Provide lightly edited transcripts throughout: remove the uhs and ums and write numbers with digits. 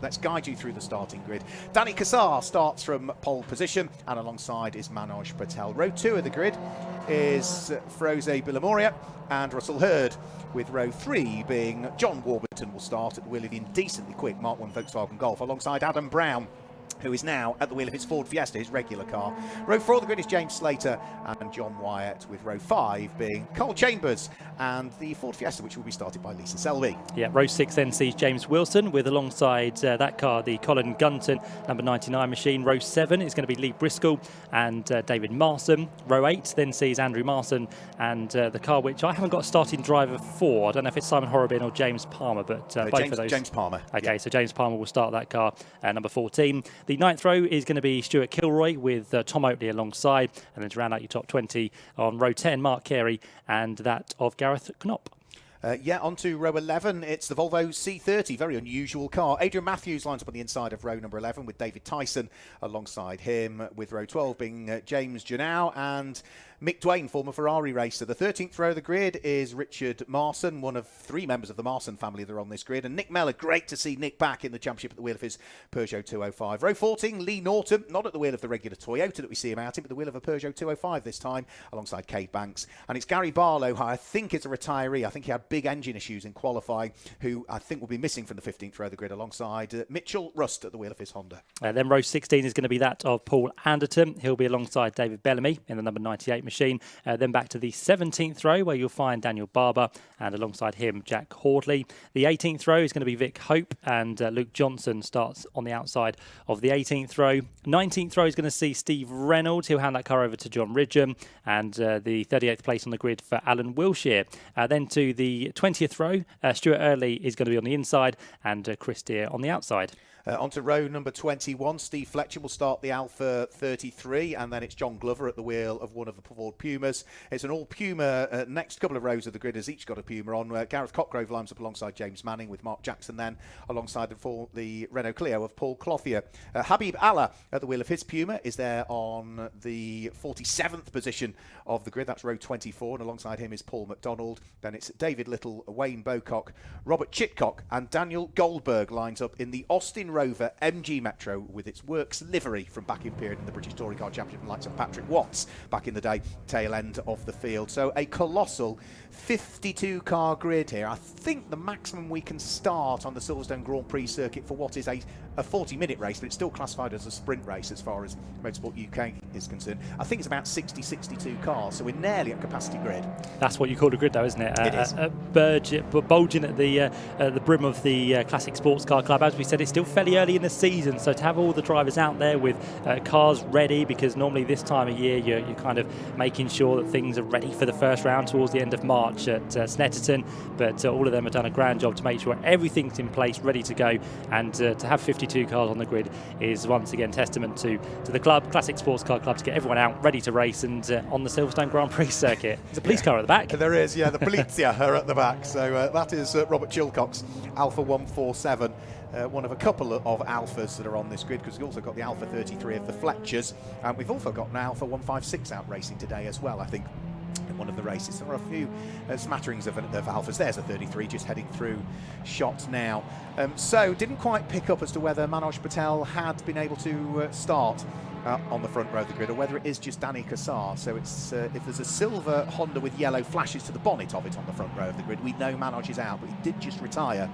Let's guide you through the starting grid. Danny Kassar starts from pole position, and alongside is Manoj Patel. Row 2 of the grid is Feroze Bilamoria and Russell Hurd, with row 3 being John Warburton will start at the wheel of the indecently quick Mark 1 Volkswagen Golf, alongside Adam Brown, who is now at the wheel of his Ford Fiesta, his regular car. Row 4 of the grid is James Slater and John Wyatt, with row 5 being Cole Chambers and the Ford Fiesta, which will be started by Lisa Selby. Yeah, row 6 then sees James Wilson with alongside that car the Colin Gunton number 99 machine. Row 7 is going to be Lee Briscoe and David Marson. Row 8 then sees Andrew Marson and the car which I haven't got a starting driver for. I don't know if it's Simon Horrobin or James Palmer, but both of those. James Palmer. Okay, yeah. So James Palmer will start that car, number 14. The 9th row is going to be Stuart Kilroy with Tom Oatley alongside, and then to round out your top 20 on row 10, Mark Carey and that of Gareth Knopp. On to row 11, it's the Volvo C30, very unusual car. Adrian Matthews lines up on the inside of row number 11 with David Tyson alongside him, with row 12 being James Janau and Mick Dwayne, former Ferrari racer. The 13th row of the grid is Richard Marson, one of 3 members of the Marson family that are on this grid. And Nick Mellor, great to see Nick back in the championship at the wheel of his Peugeot 205. Row 14, Lee Norton, not at the wheel of the regular Toyota that we see him out in, but the wheel of a Peugeot 205 this time, alongside Cade Banks. And it's Gary Barlow, who I think is a retiree. I think he had big engine issues in qualifying, who I think will be missing from the 15th row of the grid, alongside Mitchell Rust at the wheel of his Honda. Then row 16 is going to be that of Paul Anderton. He'll be alongside David Bellamy in the number 98 machine. Then back to the 17th row, where you'll find Daniel Barber and alongside him Jack Hordley. The 18th row is going to be Vic Hope, and Luke Johnson starts on the outside of the 18th row. 19th row is going to see Steve Reynolds. He'll hand that car over to John Ridgham, and the 38th place on the grid for Alan Wilshire. Then to the 20th row, Stuart Early is going to be on the inside and Chris Deere on the outside. Onto row number 21, Steve Fletcher will start the Alpha 33, and then it's John Glover at the wheel of one of the Ford Pumas. It's an all Puma next couple of rows of the grid has each got a Puma on. Gareth Cotgrove lines up alongside James Manning, with Mark Jackson then alongside the Renault Clio of Paul Clothier. Habib Allah at the wheel of his Puma is there on the 47th position of the grid. That's row 24, and alongside him is Paul McDonald. Then it's David Little, Wayne Bocock, Robert Chitcock and Daniel Goldberg lines up in the Austin Rover MG Metro with its works livery from back in period in the British Touring Car Championship, and likes of Patrick Watts back in the day, tail end of the field. So a colossal 52 car grid here. I think the maximum we can start on the Silverstone Grand Prix circuit for what is a 40-minute race, but it's still classified as a sprint race as far as Motorsport UK is concerned. I think it's about 62 cars, so we're nearly at capacity grid. That's what you call a grid, though, isn't it? It is. Bulging at the brim of the Classic Sports Car Club. As we said, it's still fairly early in the season, so to have all the drivers out there with cars ready, because normally this time of year you're kind of making sure that things are ready for the first round towards the end of March at Snetterton, but all of them have done a grand job to make sure everything's in place, ready to go, and to have 52 cars on the grid is once again testament to the club, Classic Sports Car Club, to get everyone out ready to race and on the Silverstone Grand Prix circuit. There's a police car at the back. There is, yeah, the Polizia are at the back. So that is Robert Chilcock's Alpha 147. One of a couple of Alphas that are on this grid, because we've also got the Alpha 33 of the Fletchers, and we've also got an Alpha 156 out racing today as well, I think, in one of the races. There are a few smatterings of Alphas. There's a 33 just heading through shot now. So didn't quite pick up as to whether Manoj Patel had been able to start on the front row of the grid, or whether it is just Danny Kassar. So it's if there's a silver Honda with yellow flashes to the bonnet of it on the front row of the grid, we know Manoj is out, but he did just retire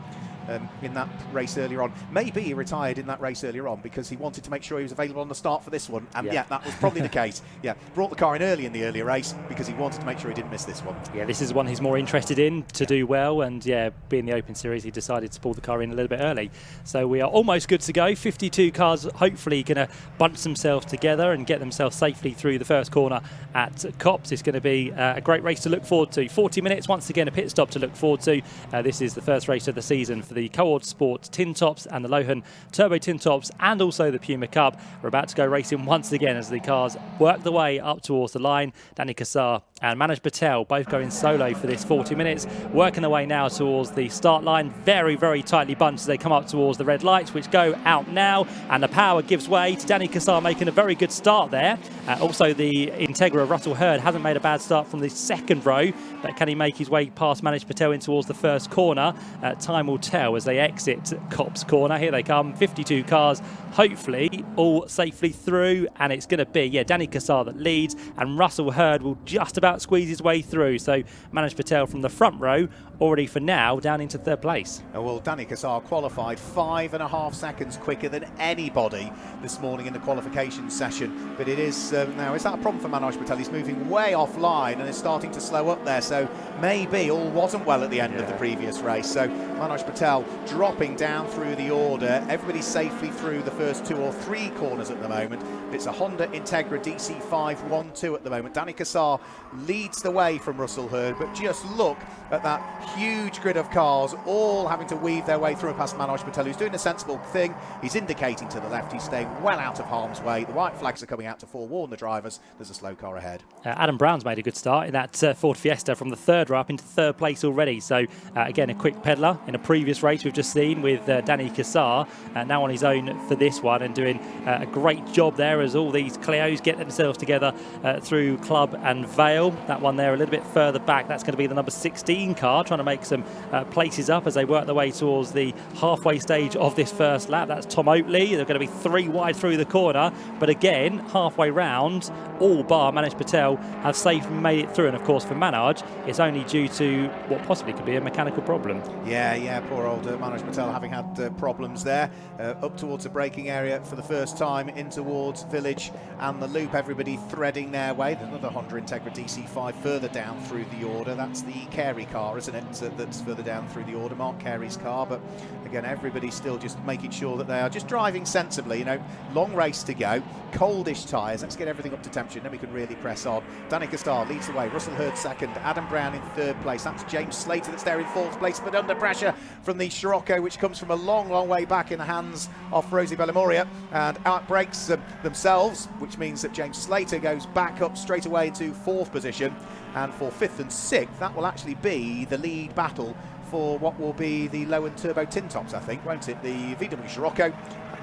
in that race earlier on. Maybe he retired in that race earlier on because he wanted to make sure he was available on the start for this one, and yeah, that was probably the case. Yeah, brought the car in early in the earlier race because he wanted to make sure he didn't miss this one. Yeah, this is one he's more interested in to do well, and yeah, being the Open Series, he decided to pull the car in a little bit early. So we are almost good to go. 52 cars hopefully going to bunch themselves together and get themselves safely through the first corner at Copse. It's going to be a great race to look forward to. 40 minutes, once again a pit stop to look forward to. This is the first race of the season for the Co-ordSport tin tops and the Lohen turbo tin tops, and also the Puma Cub. We're about to go racing once again as the cars work their way up towards the line. Danny Kassar and Manoj Patel both going solo for this 40 minutes, working their way now towards the start line. Very, very tightly bunched as they come up towards the red lights, which go out now, and the power gives way to Danny Cassar, making a very good start there. Also, the Integra Russell Hurd hasn't made a bad start from the second row, but can he make his way past Manoj Patel in towards the first corner? Time will tell as they exit Copse Corner. Here they come, 52 cars, hopefully all safely through, and it's going to be, Danny Cassar that leads, and Russell Hurd will just about squeeze his way through. So Manoj Patel from the front row already for now down into third place. Well, Danny Cassar qualified 5.5 seconds quicker than anybody this morning in the qualification session, but it is now, is that a problem for Manoj Patel? He's moving way offline and is starting to slow up there, so maybe all wasn't well at the end of the previous race. So Manoj Patel dropping down through the order, everybody safely through the first 2 or 3 corners at the moment. It's a Honda Integra DC512 at the moment. Danny Cassar leads the way from Russell Hurd, but just look at that huge grid of cars all having to weave their way through and past Manoj Patel, who's doing a sensible thing. He's indicating to the left, he's staying well out of harm's way. The white flags are coming out to forewarn the drivers. There's a slow car ahead. Adam Brown's made a good start in that Ford Fiesta from the third row up into third place already. So again, a quick peddler in a previous race we've just seen with Danny Cassar, now on his own for this one and doing a great job there as all these Clios get themselves together through Club and Vale. That one there a little bit further back, that's going to be the number 16 car, trying to make some places up as they work their way towards the halfway stage of this first lap. That's Tom Oatley. They're going to be 3 wide through the corner, but again, halfway round, all bar Manoj Patel have safely made it through. And of course for Manoj, it's only due to what possibly could be a mechanical problem. Yeah, poor old Manoj Patel having had problems there. Up towards the braking area for the first time, in towards Village and the loop, everybody threading their way. There's another Honda Integra DC5 further down through the order. That's the Carey car, isn't it? That's further down through the order, Mark Carey's car. But again, everybody's still just making sure that they are just driving sensibly. You know, long race to go, coldish tyres. Let's get everything up to temperature, and then we can really press on. Danny Cassar leads the way, Russell Hurd second, Adam Brown in third place. That's James Slater that's there in fourth place, but under pressure from the Scirocco, which comes from a long, long way back in the hands of Rosie Bellamoria, and outbreaks themselves, which means that James Slater goes back up straight away into fourth position. And for fifth and sixth, that will actually be the lead battle for what will be the Lohen Turbo Tin Tops, I think, won't it? The VW Scirocco,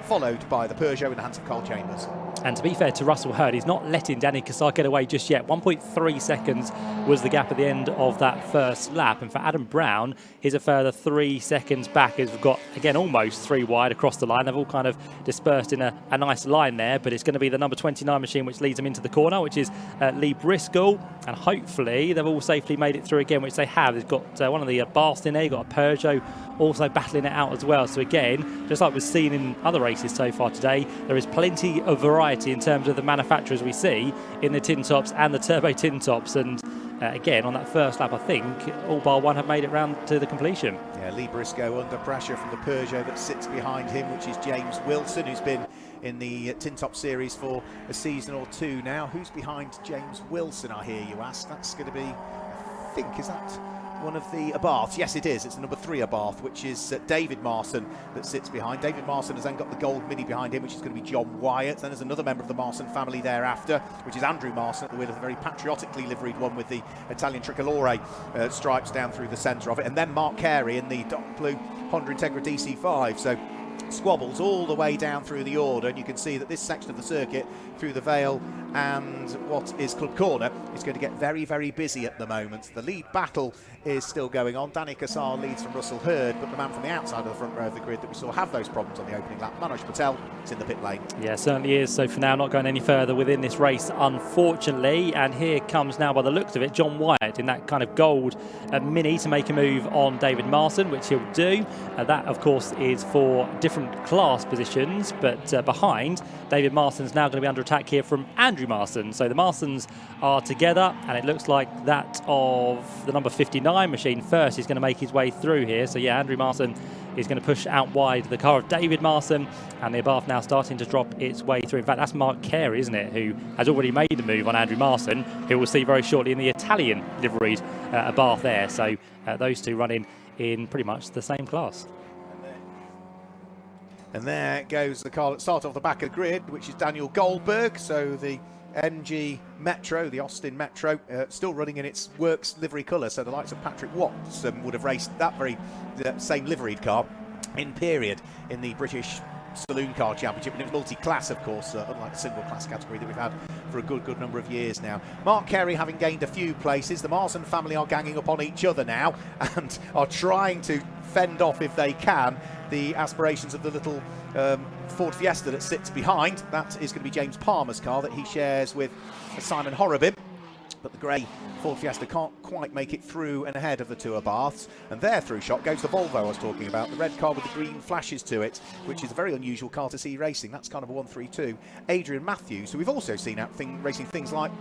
followed by the Peugeot in the hands of Carl Chambers. And to be fair to Russell Hurd, he's not letting Danny Cassar get away just yet. 1.3 seconds was the gap at the end of that first lap. And for Adam Brown, he's a further 3 seconds back as we've got, again, almost 3 wide across the line. They've all kind of dispersed in a nice line there, but it's going to be the number 29 machine which leads them into the corner, which is Lee Briscoe. And hopefully they've all safely made it through again, which they have. They've got one of the Baths in there, you've got a Peugeot also battling it out as well. So again, just like we've seen in other races so far today, there is plenty of variety in terms of the manufacturers we see in the tin tops and the turbo tin tops. And again, on that first lap, I think all bar one have made it round to the completion. Yeah, Lee Briscoe under pressure from the Peugeot that sits behind him, which is James Wilson, who's been in the Tin Top Series for a season or 2 now. Who's behind James Wilson, I hear you ask? That's going to be, I think, is that one of the Abarths? Yes, it is. It's the number 3 Abarth, which is David Marson that sits behind. David Marson has then got the gold Mini behind him, which is going to be John Wyatt. Then there's another member of the Marson family thereafter, which is Andrew Marson at the wheel of the very patriotically liveried one with the Italian tricolore stripes down through the centre of it. And then Mark Carey in the dark blue Honda Integra DC5. So squabbles all the way down through the order, and you can see that this section of the circuit through the Vale and what is Club Corner is going to get very, very busy at the moment. The lead battle is still going on. Danny Cassar leads from Russell Hurd, but the man from the outside of the front row of the grid that we saw have those problems on the opening lap, Manoj Patel, is in the pit lane. Yeah, certainly is. So for now, not going any further within this race, unfortunately. And here comes now, by the looks of it, John Wyatt in that kind of gold Mini to make a move on David Marson, which he'll do. That, of course, is for different class positions, but behind, David Marson's now going to be under attack here from Andrew Marson. So the Marsons are together, and it looks like that of the number 59 machine first is going to make his way through here. So yeah, Andrew Marson is going to push out wide the car of David Marson, and the Abarth now starting to drop its way through. In fact, that's Mark Carey, isn't it, who has already made a move on Andrew Marson, who we'll see very shortly in the Italian liveried Abarth there. So those two running in pretty much the same class. And there goes the car that starts off the back of the grid, which is Daniel Goldberg. So the MG Metro, the Austin Metro, still running in its works livery colour, so the likes of Patrick Watts would have raced that very same liveried car in period in the British Saloon Car Championship, and it was multi-class, of course, unlike the single class category that we've had for a good number of years now. Mark Carey having gained a few places. The Marsden family are ganging up on each other now and are trying to fend off, if they can, the aspirations of the little Ford Fiesta that sits behind. That is going to be James Palmer's car that he shares with Simon Horrobin. But the grey Ford Fiesta can't quite make it through and ahead of the two Abarths. And there through shot goes the Volvo I was talking about, the red car with the green flashes to it, which is a very unusual car to see racing. That's kind of a 132. Adrian Matthews, who we've also seen out racing things like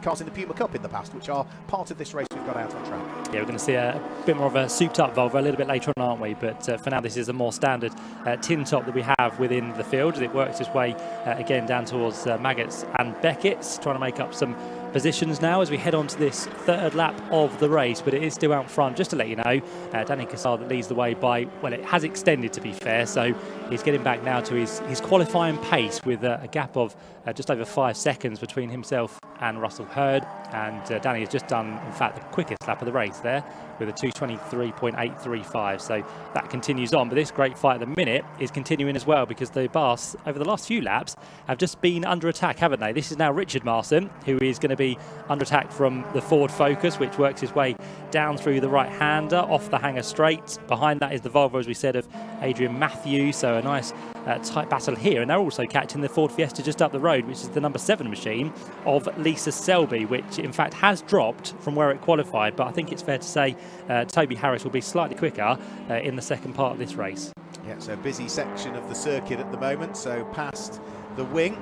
cars in the Puma Cup in the past, which are part of this race we've got out on track. Yeah, we're going to see a bit more of a souped-up Volvo a little bit later on, aren't we? But for now, this is a more standard tin top that we have within the field. It works its way again down towards Maggots and Beckett's, trying to make up some positions now as we head on to this third lap of the race, but it is still out front. Just to let you know, Danny Cassar that leads the way by, well, it has extended, to be fair, so he's getting back now to his qualifying pace with a gap of just over 5 seconds between himself and Russell Hurd, and Danny has just done, in fact, the quickest lap of the race there with a 2:23.835, so that continues on. But this great fight at the minute is continuing as well, because the Baths over the last few laps have just been under attack, haven't they? This is now Richard Marsden, who is going to be under attack from the Ford Focus, which works his way down through the right-hander off the hanger straight. Behind that is the Volvo, as we said, of Adrian Matthews, so a nice tight battle here. And they're also catching the Ford Fiesta just up the road, which is the number 7 machine of Lisa Selby, which in fact has dropped from where it qualified, but I think it's fair to say Toby Harris will be slightly quicker in the second part of this race. Yeah, so busy section of the circuit at the moment, so past the wing.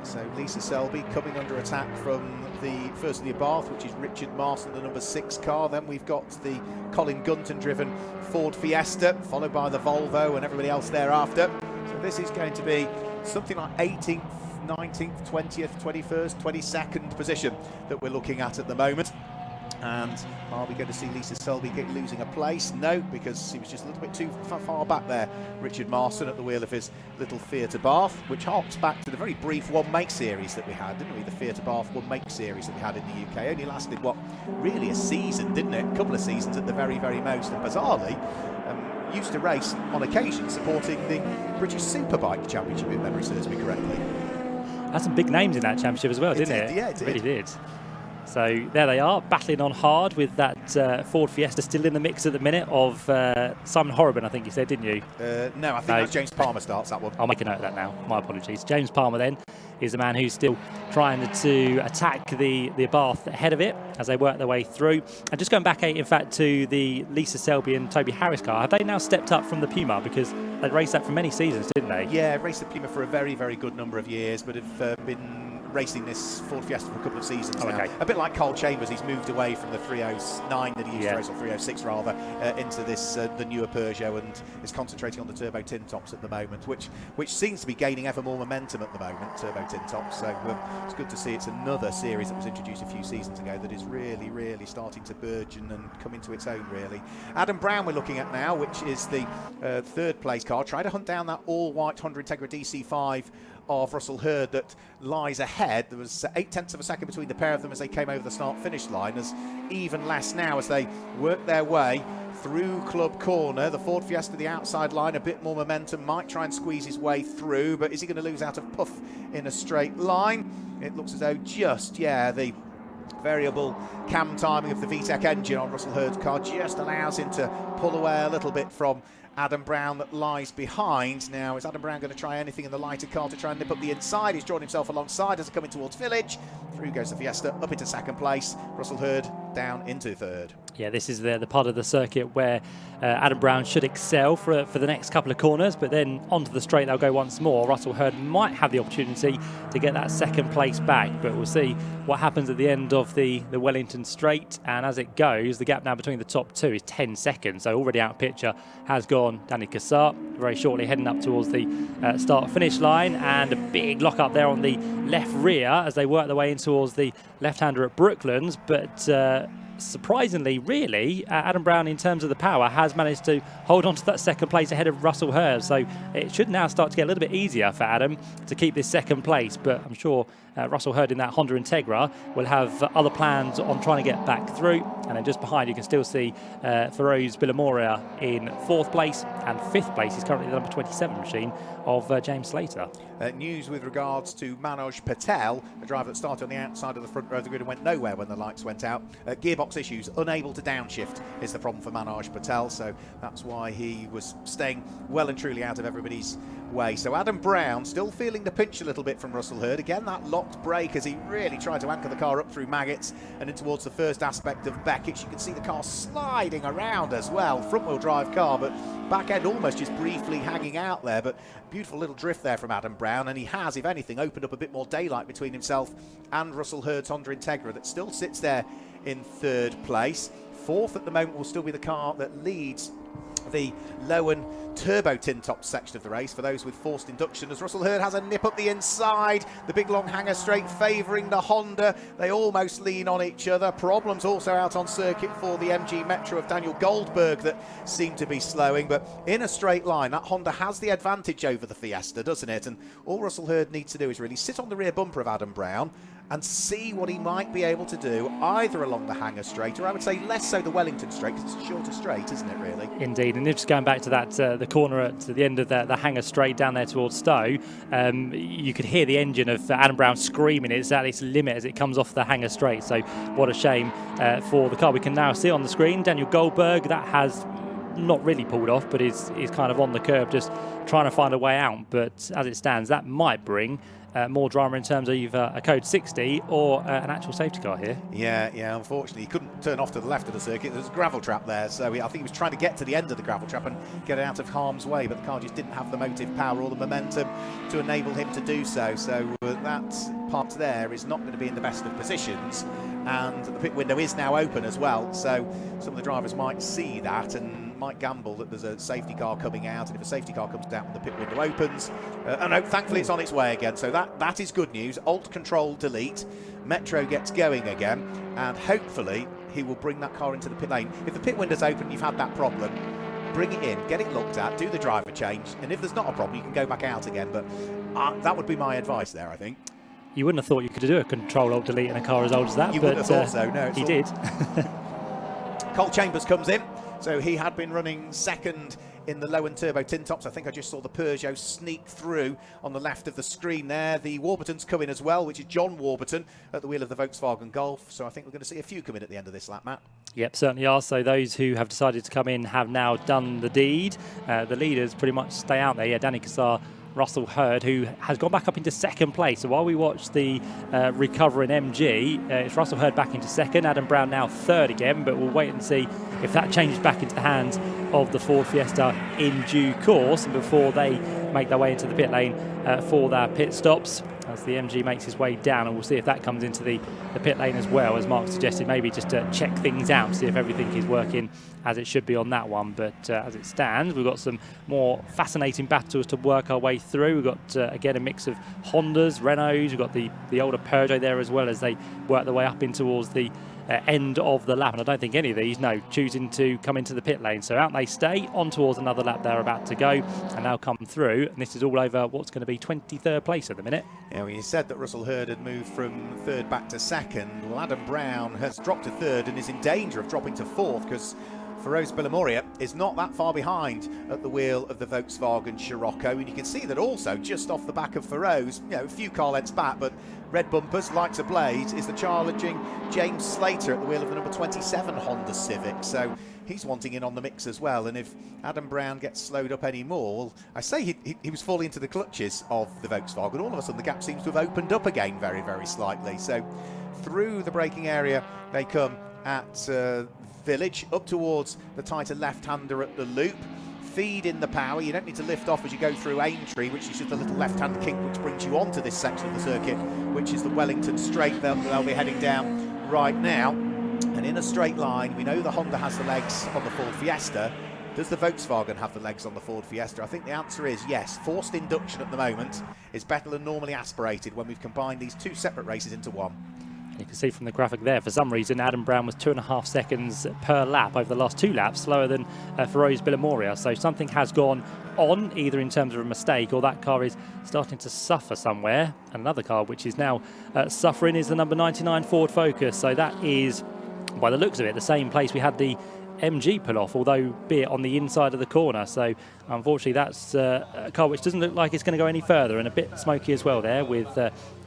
So Lisa Selby coming under attack from the first of the Abarth, which is Richard Marsden, the number 6 car. Then we've got the Colin Gunton driven Ford Fiesta, followed by the Volvo and everybody else thereafter. So this is going to be something like 18th, 19th, 20th, 21st, 22nd position that we're looking at the moment. And are we going to see Lisa Selby losing a place? No, because he was just a little bit too far back there, Richard Marsden, at the wheel of his little Fiat Abarth, which harks back to the very brief one-make series that we had, didn't we? The Fiat Abarth one-make series that we had in the UK. Only lasted, what, really a season, didn't it? A couple of seasons at the very, very most. And bizarrely, used to race on occasion supporting the British Superbike Championship, if memory serves me correctly. Had some big names in that championship as well, didn't it? Yeah, it did. It really did. So there they are, battling on hard with that Ford Fiesta still in the mix at the minute of Simon Horrobin, I think you said, didn't you? No, I think that's James Palmer starts that one. I'll make a note of that now. My apologies. James Palmer then is the man who's still trying to attack the Abarth ahead of it as they work their way through. And just going back, in fact, to the Lisa Selby and Toby Harris car, have they now stepped up from the Puma? Because they raced that for many seasons, didn't they? Yeah, raced the Puma for a very, very good number of years, but have been racing this Ford Fiesta for a couple of seasons now. Okay. A bit like Carl Chambers, he's moved away from the 309 that he used to race, or 306 rather, into this the newer Peugeot, and is concentrating on the turbo tin tops at the moment, which seems to be gaining ever more momentum at the moment, turbo tin tops. So it's good to see it's another series that was introduced a few seasons ago that is really, really starting to burgeon and come into its own, really. Adam Brown we're looking at now, which is the third place car. Tried to hunt down that all-white Honda Integra DC5 of Russell Hurd that lies ahead. There was 0.8 of a second between the pair of them as they came over the start-finish line. There's even less now as they work their way through Club Corner. The Ford Fiesta, the outside line, a bit more momentum, might try and squeeze his way through, but is he going to lose out of puff in a straight line? It looks as though the variable cam timing of the VTEC engine on Russell Hurd's car just allows him to pull away a little bit from Adam Brown that lies behind. Now, is Adam Brown going to try anything in the lighter car to try and nip up the inside? He's drawn himself alongside as they're coming towards Village. Through goes the Fiesta, up into second place. Russell Hurd down into third. Yeah, this is the part of the circuit where Adam Brown should excel for the next couple of corners, but then onto the straight they'll go once more. Russell Hurd might have the opportunity to get that second place back, but we'll see what happens at the end of the Wellington straight. And as it goes, the gap now between the top two is 10 seconds, so already out of picture has gone Danny Cassar, very shortly heading up towards the start-finish line, and a big lock up there on the left rear as they work their way in towards the left-hander at Brooklands, but surprisingly, really, Adam Brown, in terms of the power, has managed to hold on to that second place ahead of Russell Hurd. So it should now start to get a little bit easier for Adam to keep this second place. But I'm sure Russell Hurd in that Honda Integra will have other plans on trying to get back through. And then just behind, you can still see Feroz Bilamoria in 4th place, and 5th place is currently the number 27 machine of James Slater. News with regards to Manoj Patel, a driver that started on the outside of the front row of the grid and went nowhere when the lights went out. Gearbox issues, unable to downshift is the problem for Manoj Patel, so that's why he was staying well and truly out of everybody's way. So Adam Brown still feeling the pinch a little bit from Russell Hurd. Again, that locked brake as he really tried to anchor the car up through Maggots and in towards the first aspect of Beckett. You can see the car sliding around as well, front-wheel drive car, but back end almost just briefly hanging out there. But beautiful little drift there from Adam Brown, and he has, if anything, opened up a bit more daylight between himself and Russell Hurd's Honda Integra that still sits there in 3rd place. 4th at the moment will still be the car that leads the Lohen turbo tin top section of the race for those with forced induction, as Russell Hurd has a nip up the inside, the big long hanger straight favouring the Honda. They almost lean on each other. Problems also out on circuit for the MG Metro of Daniel Goldberg that seem to be slowing, but in a straight line that Honda has the advantage over the Fiesta, doesn't it? And all Russell Hurd needs to do is really sit on the rear bumper of Adam Brown and see what he might be able to do, either along the hanger straight, or I would say less so the Wellington straight, because it's a shorter straight, isn't it, really? Indeed, and just going back to that, the corner at the end of the hanger straight down there towards Stowe, you could hear the engine of Adam Brown screaming. It's at its limit as it comes off the hanger straight, so what a shame for the car. We can now see on the screen Daniel Goldberg, that has not really pulled off, but is kind of on the curb, just trying to find a way out. But as it stands, that might bring more drama in terms of either a code 60 or an actual safety car here. Yeah, unfortunately he couldn't turn off to the left of the circuit. There's a gravel trap there, so I think he was trying to get to the end of the gravel trap and get it out of harm's way, but the car just didn't have the motive power or the momentum to enable him to do so. So that part there is not going to be in the best of positions, and the pit window is now open as well, so some of the drivers might see that and might gamble that there's a safety car coming out, and if a safety car comes down when the pit window opens, no, thankfully it's on its way again, so that is good news. Alt Control Delete, Metro gets going again, and hopefully he will bring that car into the pit lane. If the pit window's open, you've had that problem, bring it in, get it looked at, do the driver change, and if there's not a problem, you can go back out again. But that would be my advice there, I think. You wouldn't have thought you could do a Control Alt Delete in a car as old as that, you but wouldn't have thought so. No, he did. Cole Chambers comes in. So he had been running second in the Lohen turbo tin tops. I think I just saw the Peugeot sneak through on the left of the screen there. The Warburtons come in as well, which is John Warburton at the wheel of the Volkswagen Golf. So I think we're going to see a few come in at the end of this lap, Matt. Yep, certainly are. So those who have decided to come in have now done the deed. The leaders pretty much stay out there. Yeah, Danny Cassar, Russell Hurd, who has gone back up into 2nd place. So while we watch the recovering MG, it's Russell Hurd back into 2nd, Adam Brown now 3rd again, but we'll wait and see if that changes back into the hands of the Ford Fiesta in due course, and before they make their way into the pit lane for their pit stops, as the MG makes his way down, and we'll see if that comes into the pit lane as well, as Mark suggested, maybe just to check things out, see if everything is working as it should be on that one. But as it stands, we've got some more fascinating battles to work our way through. We've got, again, a mix of Hondas, Renaults, we've got the older Peugeot there as well, as they work their way up in towards the end of the lap, and I don't think any of these, choosing to come into the pit lane. So out they stay, on towards another lap they're about to go, and now come through, and this is all over what's going to be 23rd place at the minute. Yeah, well, you said that Russell Hurd had moved from 3rd back to 2nd. Well, Adam Brown has dropped to 3rd and is in danger of dropping to 4th, because Feroz Bilamoria is not that far behind at the wheel of the Volkswagen Scirocco, and you can see that also just off the back of Feroz, a few car lengths back, but red bumpers, lights ablaze, is the challenging James Slater at the wheel of the number 27 Honda Civic. So he's wanting in on the mix as well, and if Adam Brown gets slowed up anymore, well, I say he was falling into the clutches of the Volkswagen. All of a sudden the gap seems to have opened up again very, very slightly. So through the braking area they come at Village, up towards the tighter left-hander at the loop. Feed in the power. You don't need to lift off as you go through Aintree, which is just a little left-hand kink which brings you onto this section of the circuit, which is the Wellington straight. They'll be heading down right now, and in a straight line. We know the Honda has the legs on the Ford Fiesta. Does the Volkswagen have the legs on the Ford Fiesta? I think the answer is yes. Forced induction at the moment is better than normally aspirated when we've combined these two separate races into one. You can see from the graphic there, for some reason, Adam Brown was 2.5 seconds per lap over the last 2 laps, slower than Feroz Bilamoria. So something has gone on, either in terms of a mistake or that car is starting to suffer somewhere. And another car which is now suffering is the number 99 Ford Focus. So that is, by the looks of it, the same place we had the MG pull off, although be it on the inside of the corner. So unfortunately that's a car which doesn't look like it's going to go any further, and a bit smoky as well there with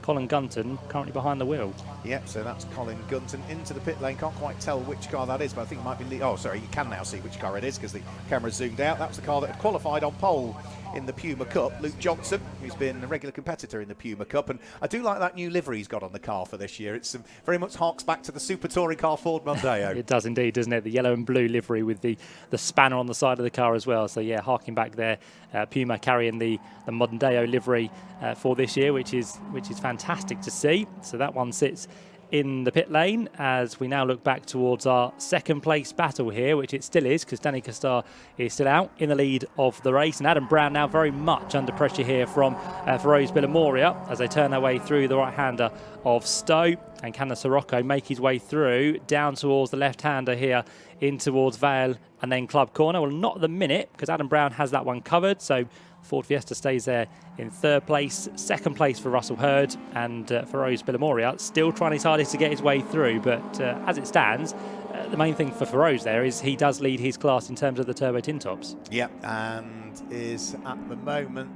Colin Gunton currently behind the wheel. Yep, so that's Colin Gunton into the pit lane. Can't quite tell which car that is, but I think it might be... Oh, sorry, you can now see which car it is because the camera's zoomed out. That was the car that had qualified on pole in the Puma Cup, Luke Johnson, who's been a regular competitor in the Puma Cup. And I do like that new livery he's got on the car for this year. It's very much harks back to the super touring car Ford Mondeo. It does indeed, doesn't it? The yellow and blue livery with the spanner on the side of the car as well. So yeah, harking back there, Puma carrying the Mondeo livery for this year, which is fantastic to see. So that one sits in the pit lane as we now look back towards our second place battle here, which it still is because Danny Costar is still out in the lead of the race, and Adam Brown now very much under pressure here from Feroz Bilamoria as they turn their way through the right-hander of Stowe, and can the Sirocco make his way through down towards the left-hander here in towards Vale and then Club Corner? Well, not at the minute because Adam Brown has that one covered, so Ford Fiesta stays there in third place. Second place for Russell Hurd, and Feroz Bilamoria still trying his hardest to get his way through, but as it stands, the main thing for Feroz there is he does lead his class in terms of the turbo tin tops. Yeah, and is at the moment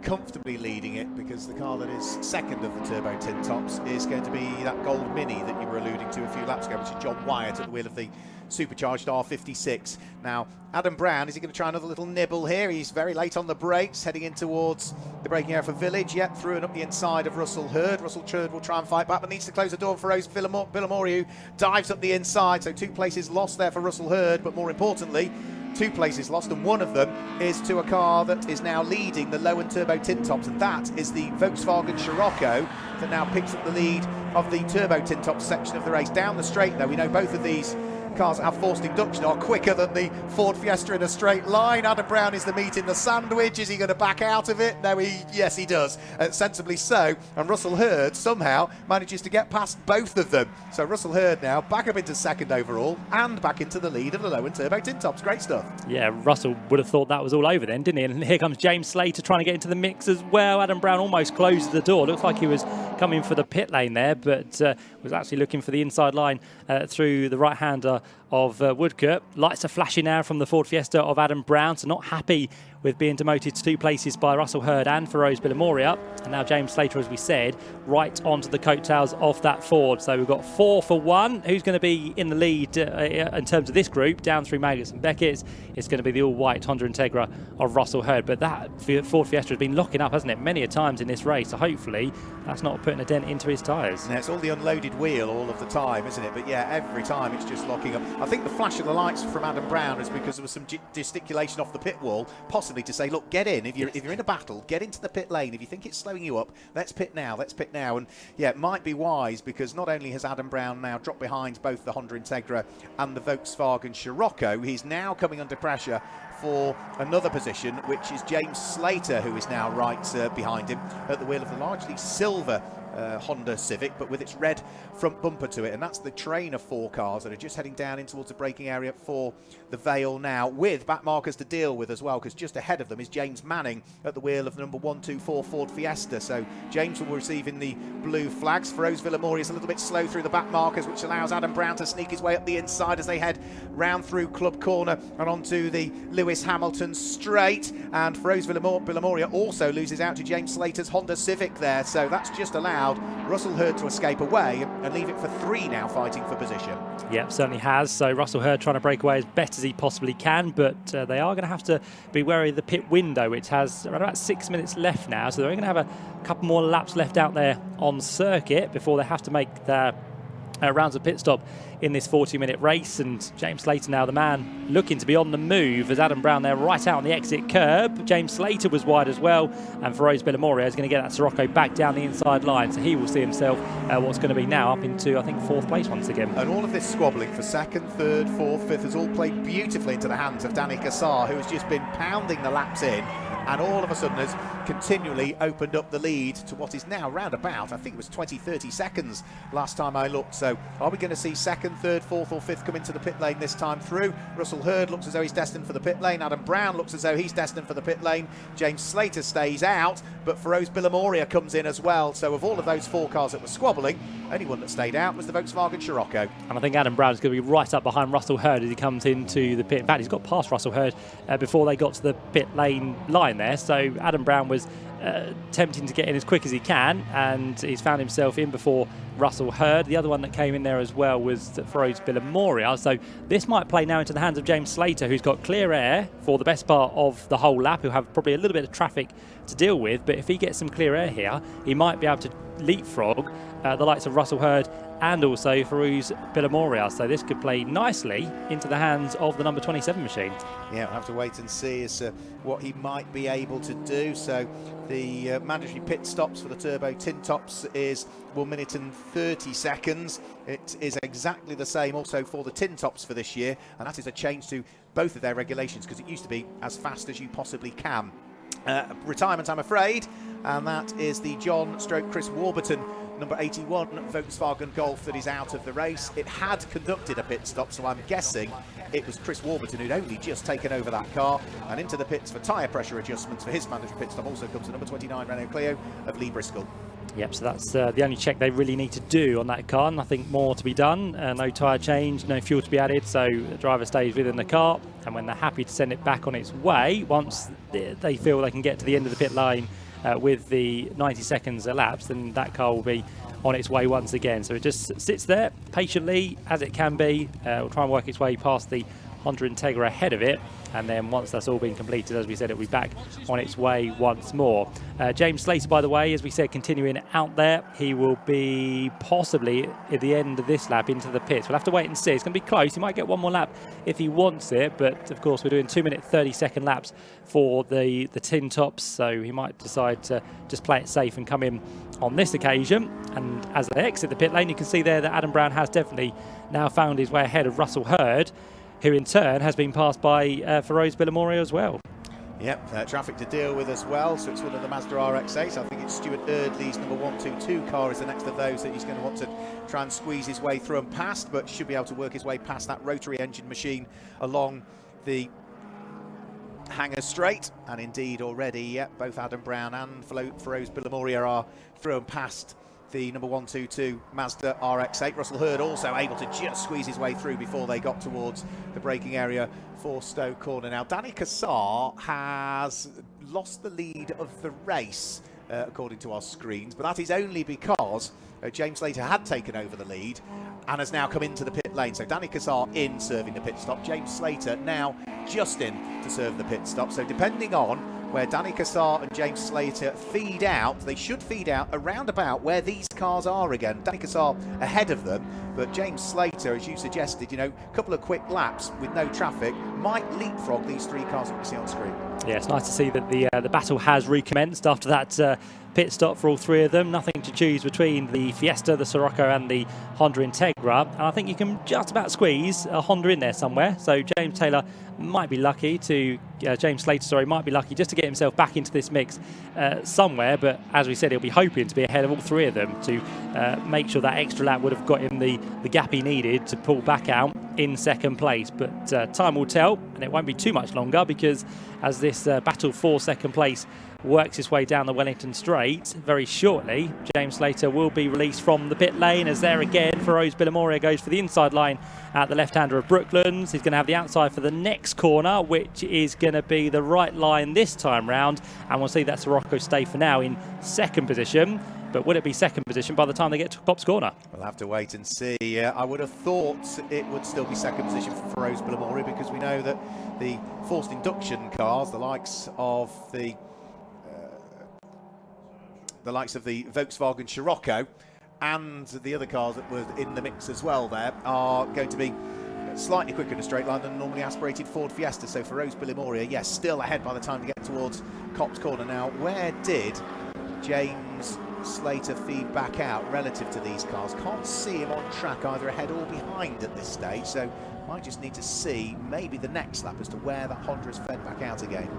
comfortably leading it because the car that is second of the turbo tin tops is going to be that gold Mini that you were alluding to a few laps ago, which is John Wyatt at the wheel of the supercharged R56. Now, Adam Brown, is he going to try another little nibble here? He's very late on the brakes, heading in towards the braking area for Village. Yep, through and up the inside of Russell Hurd. Russell Hurd will try and fight back, but needs to close the door for Rose Bilamoria, who dives up the inside. So 2 places lost there for Russell Hurd, but more importantly, 2 places lost, and one of them is to a car that is now leading the Lohen turbo tin tops, and that is the Volkswagen Scirocco that now picks up the lead of the turbo tin top section of the race. Down the straight, though, we know both of these cars that have forced induction are quicker than the Ford Fiesta in a straight line. Adam Brown is the meat in the sandwich. Is he going to back out of it? No, yes, he does. Sensibly so. And Russell Hurd somehow manages to get past both of them. So Russell Hurd now back up into second overall and back into the lead of the Lohen turbo tin tops. Great stuff. Yeah, Russell would have thought that was all over then, didn't he? And here comes James Slater trying to get into the mix as well. Adam Brown almost closed the door. Looks like he was coming for the pit lane there, but was actually looking for the inside line through the right-hander of Woodcourt. Lights are flashing now from the Ford Fiesta of Adam Brown, so not happy with being demoted to 2 places by Russell Hurd and Feroz Bilamoria. And now James Slater, as we said, right onto the coattails of that Ford. So we've got 4 for 1. Who's going to be in the lead in terms of this group? Down through Maggots and Beckett, it's going to be the all-white Honda Integra of Russell Hurd. But that Ford Fiesta has been locking up, hasn't it, many a times in this race. So hopefully that's not putting a dent into his tyres. Yeah, it's all the unloaded wheel all of the time, isn't it? But yeah, every time it's just locking up. I think the flash of the lights from Adam Brown is because there was some gesticulation off the pit wall, possibly to say, look, get in. If you're in a battle, get into the pit lane. If you think it's slowing you up, let's pit now. And yeah, it might be wise because not only has Adam Brown now dropped behind both the Honda Integra and the Volkswagen Scirocco, he's now coming under pressure for another position, which is James Slater, who is now right behind him at the wheel of the largely silver Honda Civic, but with its red front bumper to it. And that's the train of 4 cars that are just heading down in towards the braking area for the Vale now, with back markers to deal with as well, because just ahead of them is James Manning at the wheel of the number 124 Ford Fiesta. So James will be receiving the blue flags. Feroz Bilamoria is a little bit slow through the back markers, which allows Adam Brown to sneak his way up the inside as they head round through Club Corner and onto the Lewis Hamilton straight. And Feroz Bilamoria also loses out to James Slater's Honda Civic there. So that's just allowed Russell Hurd to escape away and leave it for 3 now fighting for position. Yep, certainly has. So Russell Hurd trying to break away as best as he possibly can, but they are going to have to be wary of the pit window, which has around about 6 minutes left now. So they're going to have a couple more laps left out there on circuit before they have to make their rounds of pit stop in this 40-minute race. And James Slater now the man looking to be on the move as Adam Brown there right out on the exit curb. James Slater was wide as well, and Feroz Bilamoria is going to get that Sirocco back down the inside line, so he will see himself what's going to be now up into, I think, 4th place once again. And all of this squabbling for 2nd, 3rd, 4th, 5th has all played beautifully into the hands of Danny Cassar, who has just been pounding the laps in and all of a sudden has continually opened up the lead to what is now round about, I think it was 20-30 seconds last time I looked. So are we going to see second, third, fourth or fifth come into the pit lane this time through? Russell Hurd looks as though he's destined for the pit lane. Adam Brown looks as though he's destined for the pit lane. James Slater stays out, but Feroz Bilamoria comes in as well. So of all of those 4 cars that were squabbling, only one that stayed out was the Volkswagen Scirocco. And I think Adam Brown's going to be right up behind Russell Hurd as he comes into the pit. In fact, he's got past Russell Hurd before they got to the pit lane line there. So Adam Brown was attempting to get in as quick as he can, and he's found himself in before Russell Hurd. The other one that came in there as well was Feroz Bilamoria. So this might play now into the hands of James Slater, who's got clear air for the best part of the whole lap, who have probably a little bit of traffic to deal with. But if he gets some clear air here, he might be able to leapfrog the likes of Russell Hurd and also Feroz Bilamoria. So this could play nicely into the hands of the number 27 machine. Yeah, we'll have to wait and see as what he might be able to do. So the mandatory pit stops for the turbo tin tops is 1 minute and 30 seconds. It is exactly the same also for the tin tops for this year, and that is a change to both of their regulations, because it used to be as fast as you possibly can. Retirement, I'm afraid, and that is the Chris Warburton number 81 Volkswagen Golf that is out of the race. It had conducted a pit stop, so I'm guessing it was Chris Warburton who'd only just taken over that car. And into the pits for tyre pressure adjustments for his mandatory pit stop also comes the number 29 Renault Clio of Lee Briscoe. Yep, so that's the only check they really need to do on that car. Nothing more to be done. No tyre change, no fuel to be added, so the driver stays within the car. And when they're happy to send it back on its way, once they feel they can get to the end of the pit lane with the 90 seconds elapsed, then that car will be on its way once again. So it just sits there patiently as it can be. We'll try and work its way past the Honda Integra ahead of it, and then once that's all been completed, as we said, it'll be back on its way once more. James Slater, by the way, as we said, continuing out there. He will be possibly at the end of this lap into the pits. We'll have to wait and see. It's going to be close. He might get one more lap if he wants it, but of course we're doing 2 minute 30 second laps for the tin tops, so he might decide to just play it safe and come in on this occasion. And as they exit the pit lane, you can see there that Adam Brown has definitely now found his way ahead of Russell Hurd, who in turn has been passed by Feroz Bilamoria as well. Yep, traffic to deal with as well, so it's one of the Mazda RX-8. I think it's Stuart Eardley's number 122 car is the next of those that he's going to want to try and squeeze his way through and past, but should be able to work his way past that rotary engine machine along the hangar straight. And indeed already, both Adam Brown and Feroz Bilamoria are through and past the number 122 Mazda RX-8. Russell Hurd also able to just squeeze his way through before they got towards the braking area for Stowe Corner. Now, Danny Cassar has lost the lead of the race, according to our screens, but that is only because James Slater had taken over the lead and has now come into the pit lane. So Danny Cassar in serving the pit stop, James Slater now just in to serve the pit stop. So depending on where Danny Cassar and James Slater feed out, they should feed out around about where these cars are again. Danny Cassar ahead of them, but James Slater, as you suggested, a couple of quick laps with no traffic might leapfrog these 3 cars that we see on screen. Yeah, it's nice to see that the battle has recommenced after that pit stop for all 3 of them. Nothing to choose between the Fiesta, the Scirocco and the Honda Integra, and I think you can just about squeeze a Honda in there somewhere. So James Slater might be lucky just to get himself back into this mix somewhere, but as we said, he'll be hoping to be ahead of all 3 of them to make sure that extra lap would have got him the gap he needed to pull back out in second place. But time will tell, and it won't be too much longer, because as this battle for second place works its way down the Wellington Straight, very shortly James Slater will be released from the pit lane, as there again Feroz Bilamoria goes for the inside line at the left-hander of Brooklands. He's going to have the outside for the next corner, which is going to be the right line this time round, and we'll see that Scirocco stay for now in second position. But would it be second position by the time they get to Pops Corner? We'll have to wait and see. I would have thought it would still be second position for Feroz Bilamoria, because we know that the forced induction cars, the likes of the Volkswagen Scirocco and the other cars that were in the mix as well there, are going to be slightly quicker in a straight line than normally aspirated Ford Fiesta. So Feroz Bilamoria, yes, still ahead by the time to get towards Cops Corner. Now, where did James Slater feed back out relative to these cars? Can't see him on track either ahead or behind at this stage, so might just need to see maybe the next lap as to where that Honda has fed back out again.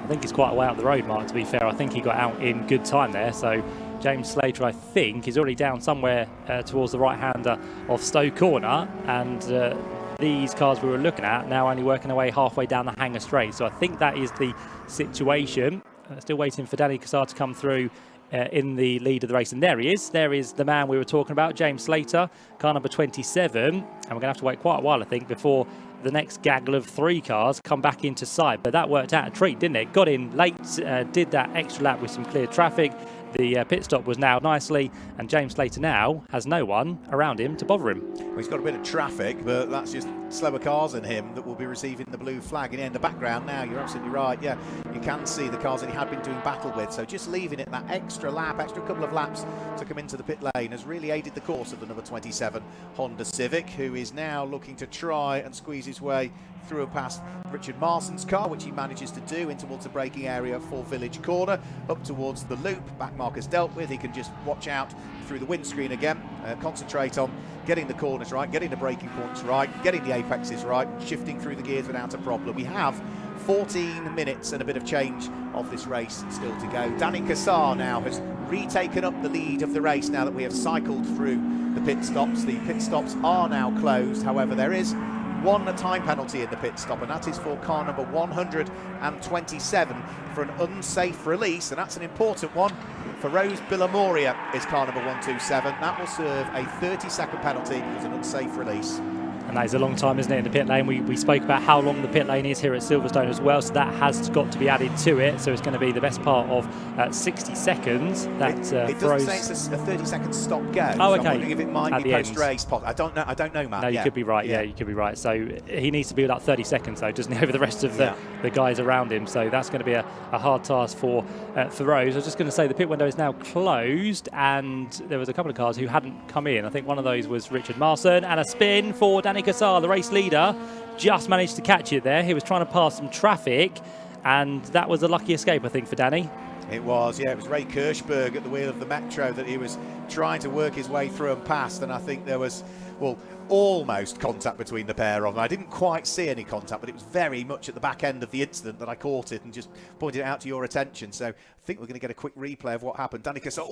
I think he's quite a way up the road, Mark, to be fair. I think he got out in good time there. So James Slater, I think, is already down somewhere towards the right-hander of Stowe Corner. And these cars we were looking at now only working their way halfway down the Hanger Straight. So I think that is the situation. Still waiting for Danny Cassar to come through in the lead of the race. And there he is. There is the man we were talking about, James Slater, car number 27. And we're going to have to wait quite a while, I think, before the next gaggle of 3 cars come back into sight. But that worked out a treat, didn't it? Got in late, did that extra lap with some clear traffic. The pit stop was nailed nicely, and James Slater now has no one around him to bother him. Well, he's got a bit of traffic, but that's just slower cars than him that will be receiving the blue flag. And in the background now, you're absolutely right. Yeah, you can see the cars that he had been doing battle with. So just leaving it that extra couple of laps to come into the pit lane has really aided the course of the number 27 Honda Civic, who is now looking to try and squeeze his way through and past Richard Marson's car, which he manages to do in towards the braking area for Village Corner, up towards the loop. Back marker's dealt with. He can just watch out through the windscreen again, concentrate on getting the corners right, getting the braking points right, getting the apexes right, shifting through the gears without a problem. We have 14 minutes and a bit of change of this race still to go. Danny Cassar now has retaken up the lead of the race now that we have cycled through the pit stops. The pit stops are now closed. However, there is one time penalty in the pit stop, and that is for car number 127 for an unsafe release, and that's an important one. For Rose Billamoria is car number 127. That will serve a 30-second penalty as an unsafe release. And that is a long time, isn't it, in the pit lane? We spoke about how long the pit lane is here at Silverstone as well, so that has got to be added to it. So it's going to be the best part of 60 seconds. That it doesn't say it's a 30-second stop-go. Oh, okay. So I'm wondering if it might be post-race. I don't know, Matt. No, you could be right. Yeah, you could be right. So he needs to be about 30 seconds, though, doesn't he, over the rest of the guys around him. So that's going to be a hard task for Rose. I was just going to say the pit window is now closed, and there was a couple of cars who hadn't come in. I think one of those was Richard Marson, and a spin for Danny Cassar, the race leader. Just managed to catch it there. He was trying to pass some traffic, and that was a lucky escape, I think, for Danny. It was, yeah. It was Ray Kirschberg at the wheel of the Metro that he was trying to work his way through and past, and I think there was, well, almost contact between the pair of them. I didn't quite see any contact, but it was very much at the back end of the incident that I caught it and just pointed it out to your attention. So I think we're going to get a quick replay of what happened. Danny Cassar,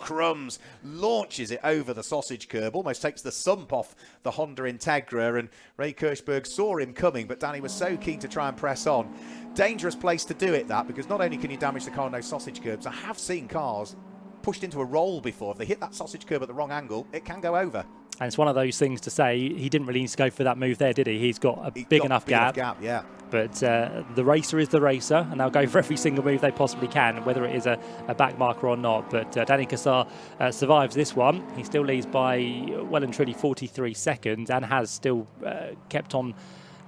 crumbs, launches it over the sausage curb, almost takes the sump off the Honda Integra, and Ray Kirschberg saw him coming, but Danny was so keen to try and press on. Dangerous place to do it, that, because not only can you damage the car on those sausage curbs, I have seen cars pushed into a roll before. If they hit that sausage curb at the wrong angle, it can go over. And it's one of those things to say, he didn't really need to go for that move there, did he? He's got a big enough gap. Yeah. But the racer is the racer, and they'll go for every single move they possibly can, whether it is a back marker or not. But Danny Cassar survives this one. He still leads by well and truly 43 seconds and has still kept on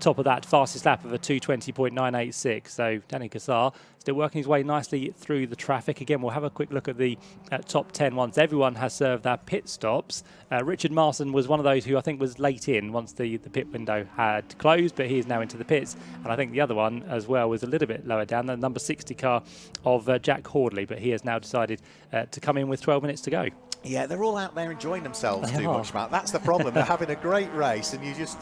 top of that fastest lap of a 2:20.986. So Danny Cassar still working his way nicely through the traffic. Again, we'll have a quick look at the top 10 once everyone has served their pit stops. Richard Marson was one of those who I think was late in once the pit window had closed, but he is now into the pits. And I think the other one as well was a little bit lower down, the number 60 car of Jack Hordley, but he has now decided to come in with 12 minutes to go. Yeah, they're all out there enjoying themselves too much, Matt. That's the problem. They're having a great race, and you just,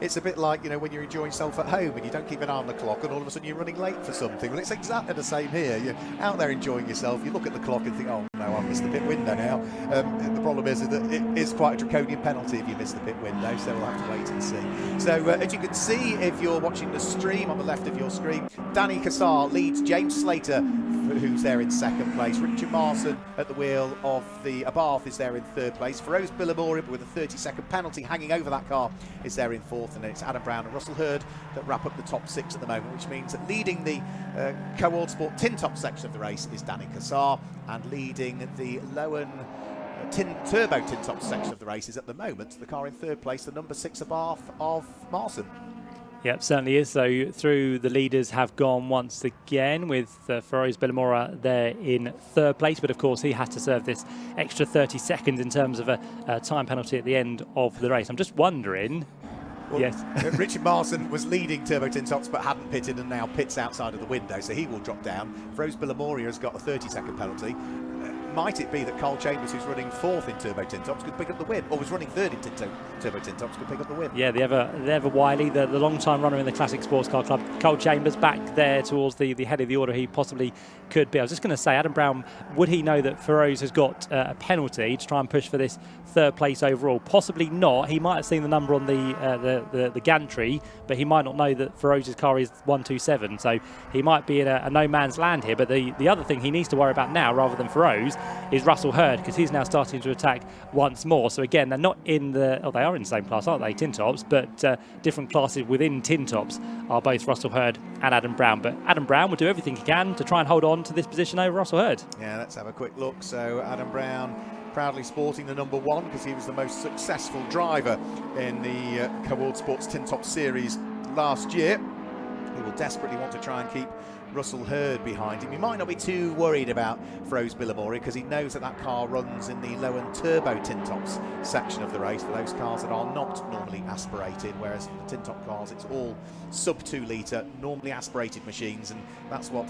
it's a bit like, when you're enjoying yourself at home and you don't keep an eye on the clock, and all of a sudden you're running late for something. Well, it's exactly the same here. You're out there enjoying yourself. You look at the clock and think, oh no, I've missed the pit window now. The problem is that it is quite a draconian penalty if you miss the pit window, so we'll have to wait and see. So as you can see, if you're watching the stream on the left of your screen, Danny Cassar leads James Slater, who's there in second place. Richard Marson at the wheel of the Abarth is there in third place. Rose Billamoria with a 30-second penalty hanging over that car is there in fourth, and then it's Adam Brown and Russell Hurd that wrap up the top six at the moment, which means that leading the Co-ordSport tin top section of the race is Danny Cassar, and leading the Lohen turbo tin top section of the race is at the moment the car in third place, the number 6 Abarth of Marson. Yep, certainly is. So through the leaders have gone once again with Rose Billamoria there in third place. But of course, he has to serve this extra 30 seconds in terms of a time penalty at the end of the race. I'm just wondering. Well, yes. Richard Marson was leading Turbo Tin Tops but hadn't pitted, and now pits outside of the window, so he will drop down. Rose Billamoria has got a 30-second penalty. might it be that Carl Chambers, who's running 4th in Turbo Tin Tops, could pick up the win, or was running 3rd in Turbo Tin Tops, could pick up the win? Yeah, the ever wily, the long-time runner in the Classic Sports Car Club, Carl Chambers, back there towards the head of the order he possibly could be. I was just going to say, Adam Brown, would he know that Feroz has got a penalty to try and push for this 3rd place overall? Possibly not. He might have seen the number on the gantry, but he might not know that Feroz's car is 127, so he might be in a no man's land here. But the other thing he needs to worry about now, rather than Feroz, is Russell Hurd, because he's now starting to attack once more. So again, they're not in they are in the same class, aren't they, Tin Tops, but different classes within Tin Tops are both Russell Hurd and Adam Brown. But Adam Brown will do everything he can to try and hold on to this position over Russell Hurd. Yeah, let's have a quick look. So Adam Brown proudly sporting the number 1 because he was the most successful driver in the Co-ordSport Tin Top Series last year. He will desperately want to try and keep Russell Hurd behind him. He might not be too worried about Feroz Bilimoria because he knows that car runs in the Lohen Turbo Tin Tops section of the race for those cars that are not normally aspirated, whereas for the Tin Top cars it's all sub 2 litre normally aspirated machines, and that's what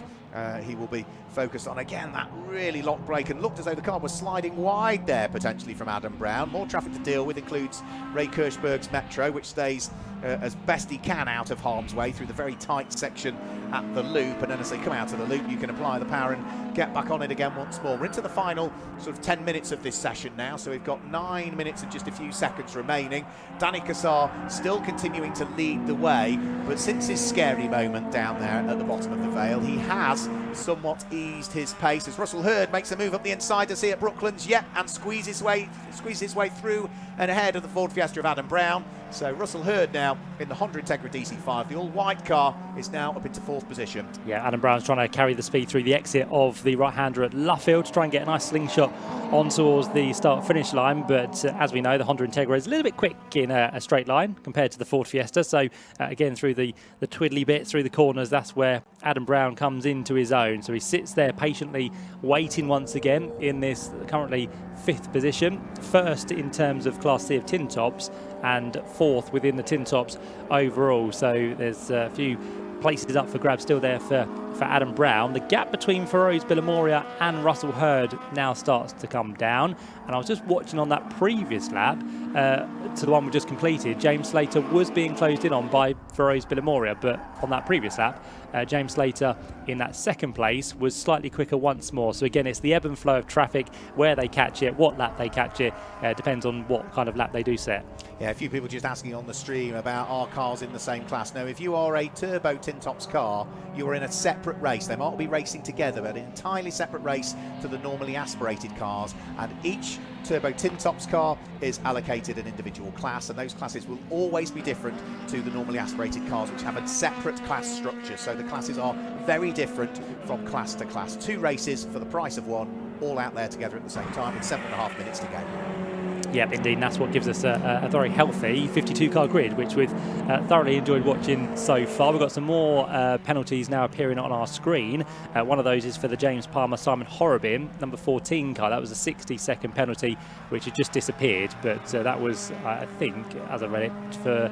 he will be focused on. Again, that really locked brake, and looked as though the car was sliding wide there potentially from Adam Brown. More traffic to deal with includes Ray Kirschberg's Metro, which stays as best he can out of harm's way through the very tight section at the loop, and then as they come out of the loop you can apply the power and get back on it again once more. We're into the final sort of 10 minutes of this session now, so we've got 9 minutes and just a few seconds remaining. Danny Cassar still continuing to lead the way, but since his scary moment down there at the bottom of the Vale, he has somewhat eased his pace as Russell Hurd makes a move up the inside to see at Brooklands yet and squeezes his way through and ahead of the Ford Fiesta of Adam Brown. So Russell Hurd now in the Honda Integra DC5. The all-white car is now up into 4th position. Yeah, Adam Brown's trying to carry the speed through the exit of the right-hander at Luffield to try and get a nice slingshot on towards the start-finish line. But as we know, the Honda Integra is a little bit quick in a straight line compared to the Ford Fiesta. So again, through the twiddly bit, through the corners, that's where Adam Brown comes into his own. So he sits there patiently waiting once again in this currently 5th position. 1st in terms of Class C of Tin Tops and 4th within the Tin Tops overall. So there's a few places up for grabs still there for Adam Brown. The gap between Feroz Bilimoria and Russell Hurd now starts to come down. And I was just watching on that previous lap to the one we just completed. James Slater was being closed in on by Feroz Bilimoria, but on that previous lap, James Slater in that 2nd place was slightly quicker once more. So again, it's the ebb and flow of traffic, where they catch it, what lap they catch it, depends on what kind of lap they do set. Yeah, a few people just asking on the stream about our cars in the same class. Now, if you are a Turbo Tin Tops car, you are in a separate race. They might be racing together, but an entirely separate race to the normally aspirated cars, and each Turbo Tin Tops car is allocated an individual class, and those classes will always be different to the normally aspirated cars, which have a separate class structure. So the classes are very different from class to class. 2 races for the price of 1, all out there together at the same time, with 7.5 minutes to go. Yep, indeed, and that's what gives us a very healthy 52-car grid, which we've thoroughly enjoyed watching so far. We've got some more penalties now appearing on our screen. One of those is for the James Palmer Simon Horrobin, number 14 car. That was a 60-second penalty, which had just disappeared, but that was, I think, as I read it, for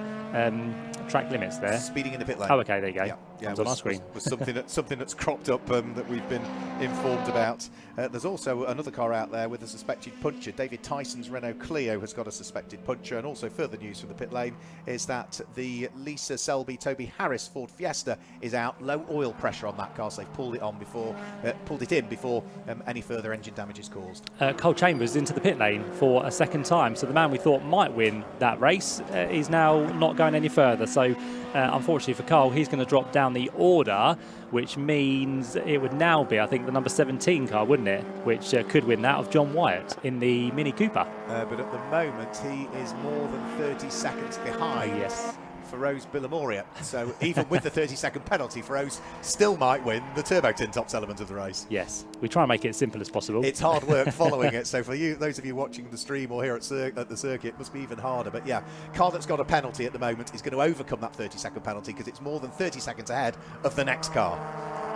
track limits there. Speeding in the pit lane. Oh, okay, there you go. Yeah, on our screen. Was something that's cropped up that we've been informed about. There's also another car out there with a suspected puncher. David Tyson's Renault Clio has got a suspected puncher, and also further news from the pit lane is that the Lisa Selby Toby Harris Ford Fiesta is out. Low oil pressure on that car, so they've pulled it in before any further engine damage is caused. Carl Chambers into the pit lane for a 2nd time, so the man we thought might win that race is now not going any further. So unfortunately for Carl, he's going to drop down the order, which means it would now be, I think, the number 17 car, wouldn't it? Which could win that of John Wyatt in the Mini Cooper. But at the moment, he is more than 30 seconds behind. Yes. Feroz Bilimoria. So even with the 30-second penalty, Feroz still might win the Turbo Tin Tops element of the race. Yes, we try and make it as simple as possible. It's hard work following it. So for you, those of you watching the stream or here at the circuit, it must be even harder. But yeah, car that's got a penalty at the moment is going to overcome that 30-second penalty because it's more than 30 seconds ahead of the next car.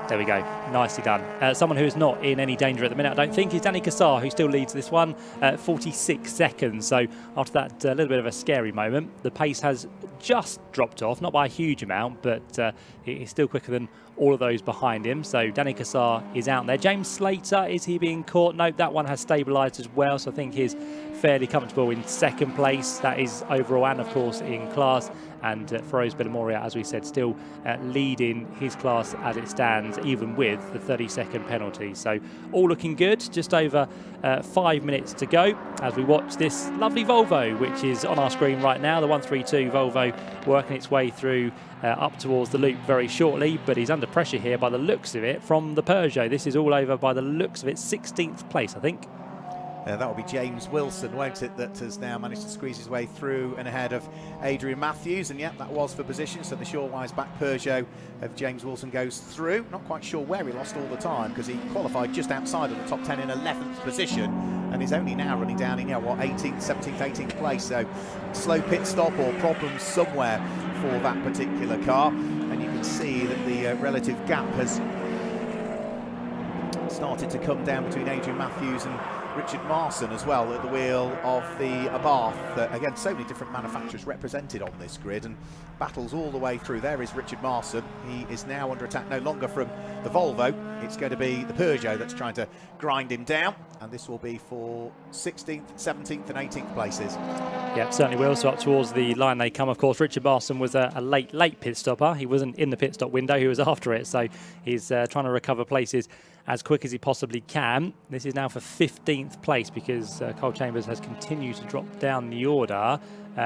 There we go, nicely done. Someone who is not in any danger at the minute, I don't think, is Danny Cassar, who still leads this one, 46 seconds. So after that little bit of a scary moment, the pace has just dropped off, not by a huge amount, but he's still quicker than all of those behind him. So Danny Cassar is out there. James Slater, is he being caught? No, that one has stabilised as well, so I think he's fairly comfortable in second place. That is overall and of course in class. And Feroz Bilamoria, as we said, still leading his class as it stands, even with the 30-second penalty. So all looking good. Just over 5 minutes to go as we watch this lovely Volvo, which is on our screen right now. The 132 Volvo working its way through up towards the loop very shortly, but he's under pressure here by the looks of it from the Peugeot. This is all over by the looks of it, 16th place, I think. That will be James Wilson, won't it, that has now managed to squeeze his way through and ahead of Adrian Matthews. And yet that was for position, so the Shorewise back Peugeot of James Wilson goes through. Not quite sure where he lost all the time, because he qualified just outside of the top 10 in 11th position and is only now running down in, 18th, 17th, 18th place. So slow pit stop or problems somewhere for that particular car. And you can see that the relative gap has started to come down between Adrian Matthews and Richard Marson as well at the wheel of the Abarth. Again, so many different manufacturers represented on this grid, and battles all the way through. There is Richard Marson. He is now under attack no longer from the Volvo. It's going to be the Peugeot that's trying to grind him down, and this will be for 16th, 17th and 18th places. Yeah, certainly will. So up towards the line they come. Of course, Richard Marson was a late pit stopper. He wasn't in the pit stop window. He was after it. So he's trying to recover places as quick as he possibly can. This is now for 15th place because Cole Chambers has continued to drop down the order.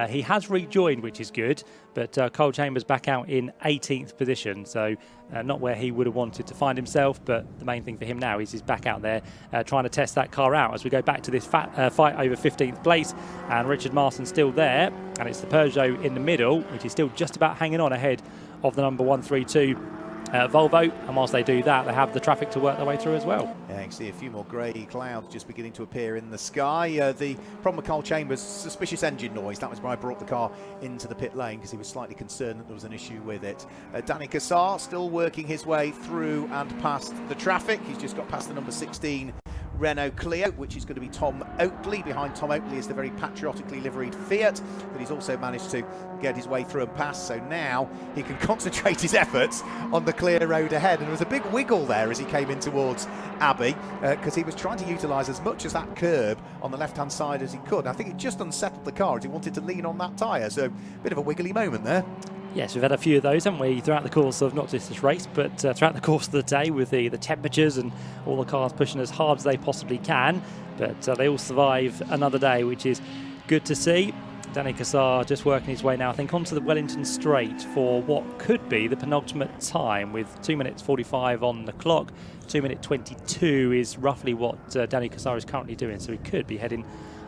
He has rejoined, which is good, but Cole Chambers back out in 18th position, so not where he would have wanted to find himself, but the main thing for him now is he's back out there trying to test that car out as we go back to this fight over 15th place, and Richard Marson's still there, and it's the Peugeot in the middle, which is still just about hanging on ahead of the number 132 Volvo, and whilst they do that, they have the traffic to work their way through as well. Yeah, you can see a few more grey clouds just beginning to appear in the sky. The problem with Cole Chambers, suspicious engine noise. That was why I brought the car into the pit lane, because he was slightly concerned that there was an issue with it. Danny Cassar still working his way through and past the traffic. He's just got past the number 16 Renault Clio, which is going to be Tom Oakley. Behind Tom Oakley is the very patriotically liveried Fiat that he's also managed to get his way through and past. So now he can concentrate his efforts on the clear road ahead. And there was a big wiggle there as he came in towards Abbey, because he was trying to utilise as much as that curb on the left-hand side as he could. And I think it just unsettled the car as he wanted to lean on that tyre. So a bit of a wiggly moment there. Yes, we've had a few of those, haven't we, throughout the course of not just this race, but throughout the course of the day, with the temperatures and all the cars pushing as hard as they possibly can. But they all survive another day, which is good to see. Danny Cassar just working his way now, I think, onto the Wellington Straight for what could be the penultimate time, with 2 minutes 45 on the clock. 2 minute 22 is roughly what Danny Cassar is currently doing, so he could be heading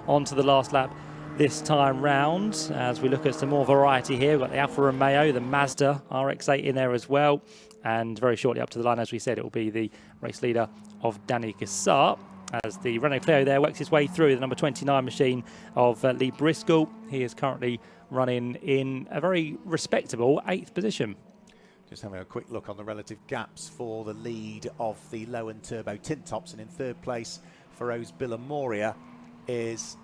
onto the last lap this time round. As we look at some more variety here, we've got the Alfa Romeo, the Mazda RX-8 in there as well, and very shortly up to the line, as we said, it will be the race leader of Danny Cassar, as the Renault Clio there works its way through the number 29 machine of Lee Briscoe. He is currently running in a very respectable 8th position. Just having a quick look on the relative gaps for the lead of the Lohen Turbo Tint Tops, and in third place, Feroz Bilamoria is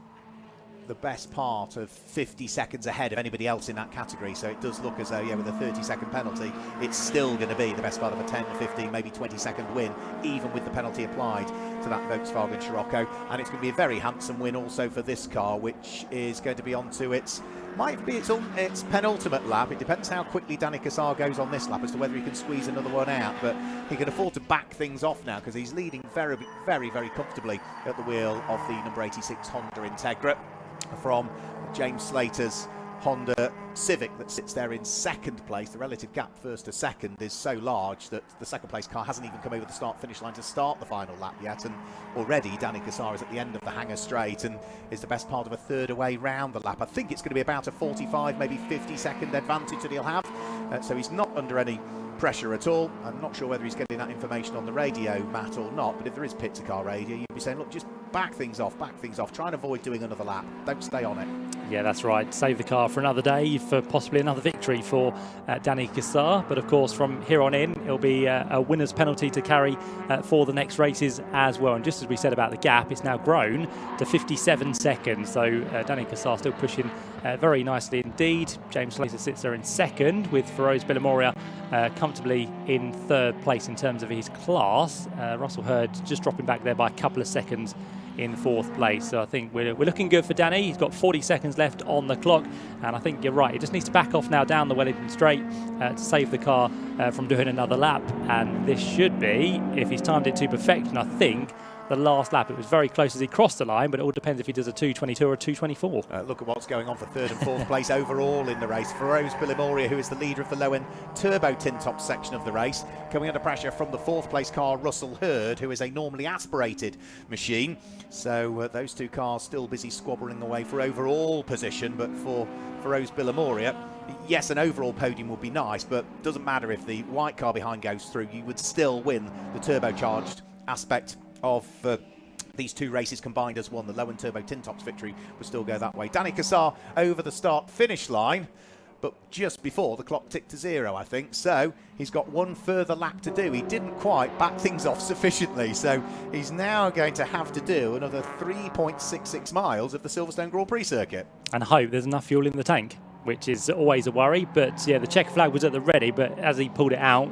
the best part of 50 seconds ahead of anybody else in that category. So it does look as though, with a 30-second penalty, it's still going to be the best part of a 10, 15, maybe 20-second win, even with the penalty applied to that Volkswagen Scirocco. And it's going to be a very handsome win also for this car, which is going to be onto its penultimate lap. It depends how quickly Danny Cassar goes on this lap as to whether he can squeeze another one out, but he can afford to back things off now, because he's leading very, very, very comfortably at the wheel of the number 86 Honda Integra from James Slater's Honda Civic that sits there in second place. The relative gap first to second is so large that the second place car hasn't even come over the start-finish line to start the final lap yet, and already Danny Cassar is at the end of the Hanger Straight and is the best part of a third away round the lap. I think it's going to be about a 45, maybe 50-second advantage that he'll have, so he's not under any pressure at all. I'm not sure whether he's getting that information on the radio, Matt, or not, but if there is pit-to-car radio, you'd be saying, look, just back things off, try and avoid doing another lap, don't stay on it. Yeah, that's right. Save the car for another day, for possibly another victory for Danny Cassar. But of course, from here on in, it'll be a winner's penalty to carry for the next races as well. And just as we said about the gap, it's now grown to 57 seconds. So Danny Cassar still pushing very nicely indeed. James Slater sits there in second, with Feroz Bilamoria comfortably in third place in terms of his class. Russell Hurd just dropping back there by a couple of seconds in fourth place. So I think we're looking good for Danny. He's got 40 seconds left on the clock, and I think you're right, he just needs to back off now down the Wellington Straight to save the car from doing another lap. And this should be, if he's timed it to perfection, I think the last lap. It was very close as he crossed the line, but it all depends if he does a 2:22 or a 2:24. Look at what's going on for third and fourth place overall in the race. Feroz Bilamoria, who is the leader of the Lohen Turbo Tin Top section of the race, coming under pressure from the fourth place car, Russell Hurd, who is a normally aspirated machine. So those two cars still busy squabbling away for overall position, but for Feroz Bilamoria, yes, an overall podium would be nice, but doesn't matter if the white car behind goes through, you would still win the turbocharged aspect of these two races combined as one. The Lohen Turbo Tin Tops victory would still go that way. Danny Cassar over the start-finish line, but just before the clock ticked to zero, I think. So he's got one further lap to do. He didn't quite back things off sufficiently, so he's now going to have to do another 3.66 miles of the Silverstone Grand Prix circuit. And hope there's enough fuel in the tank, which is always a worry. But yeah, the checker flag was at the ready, but as he pulled it out,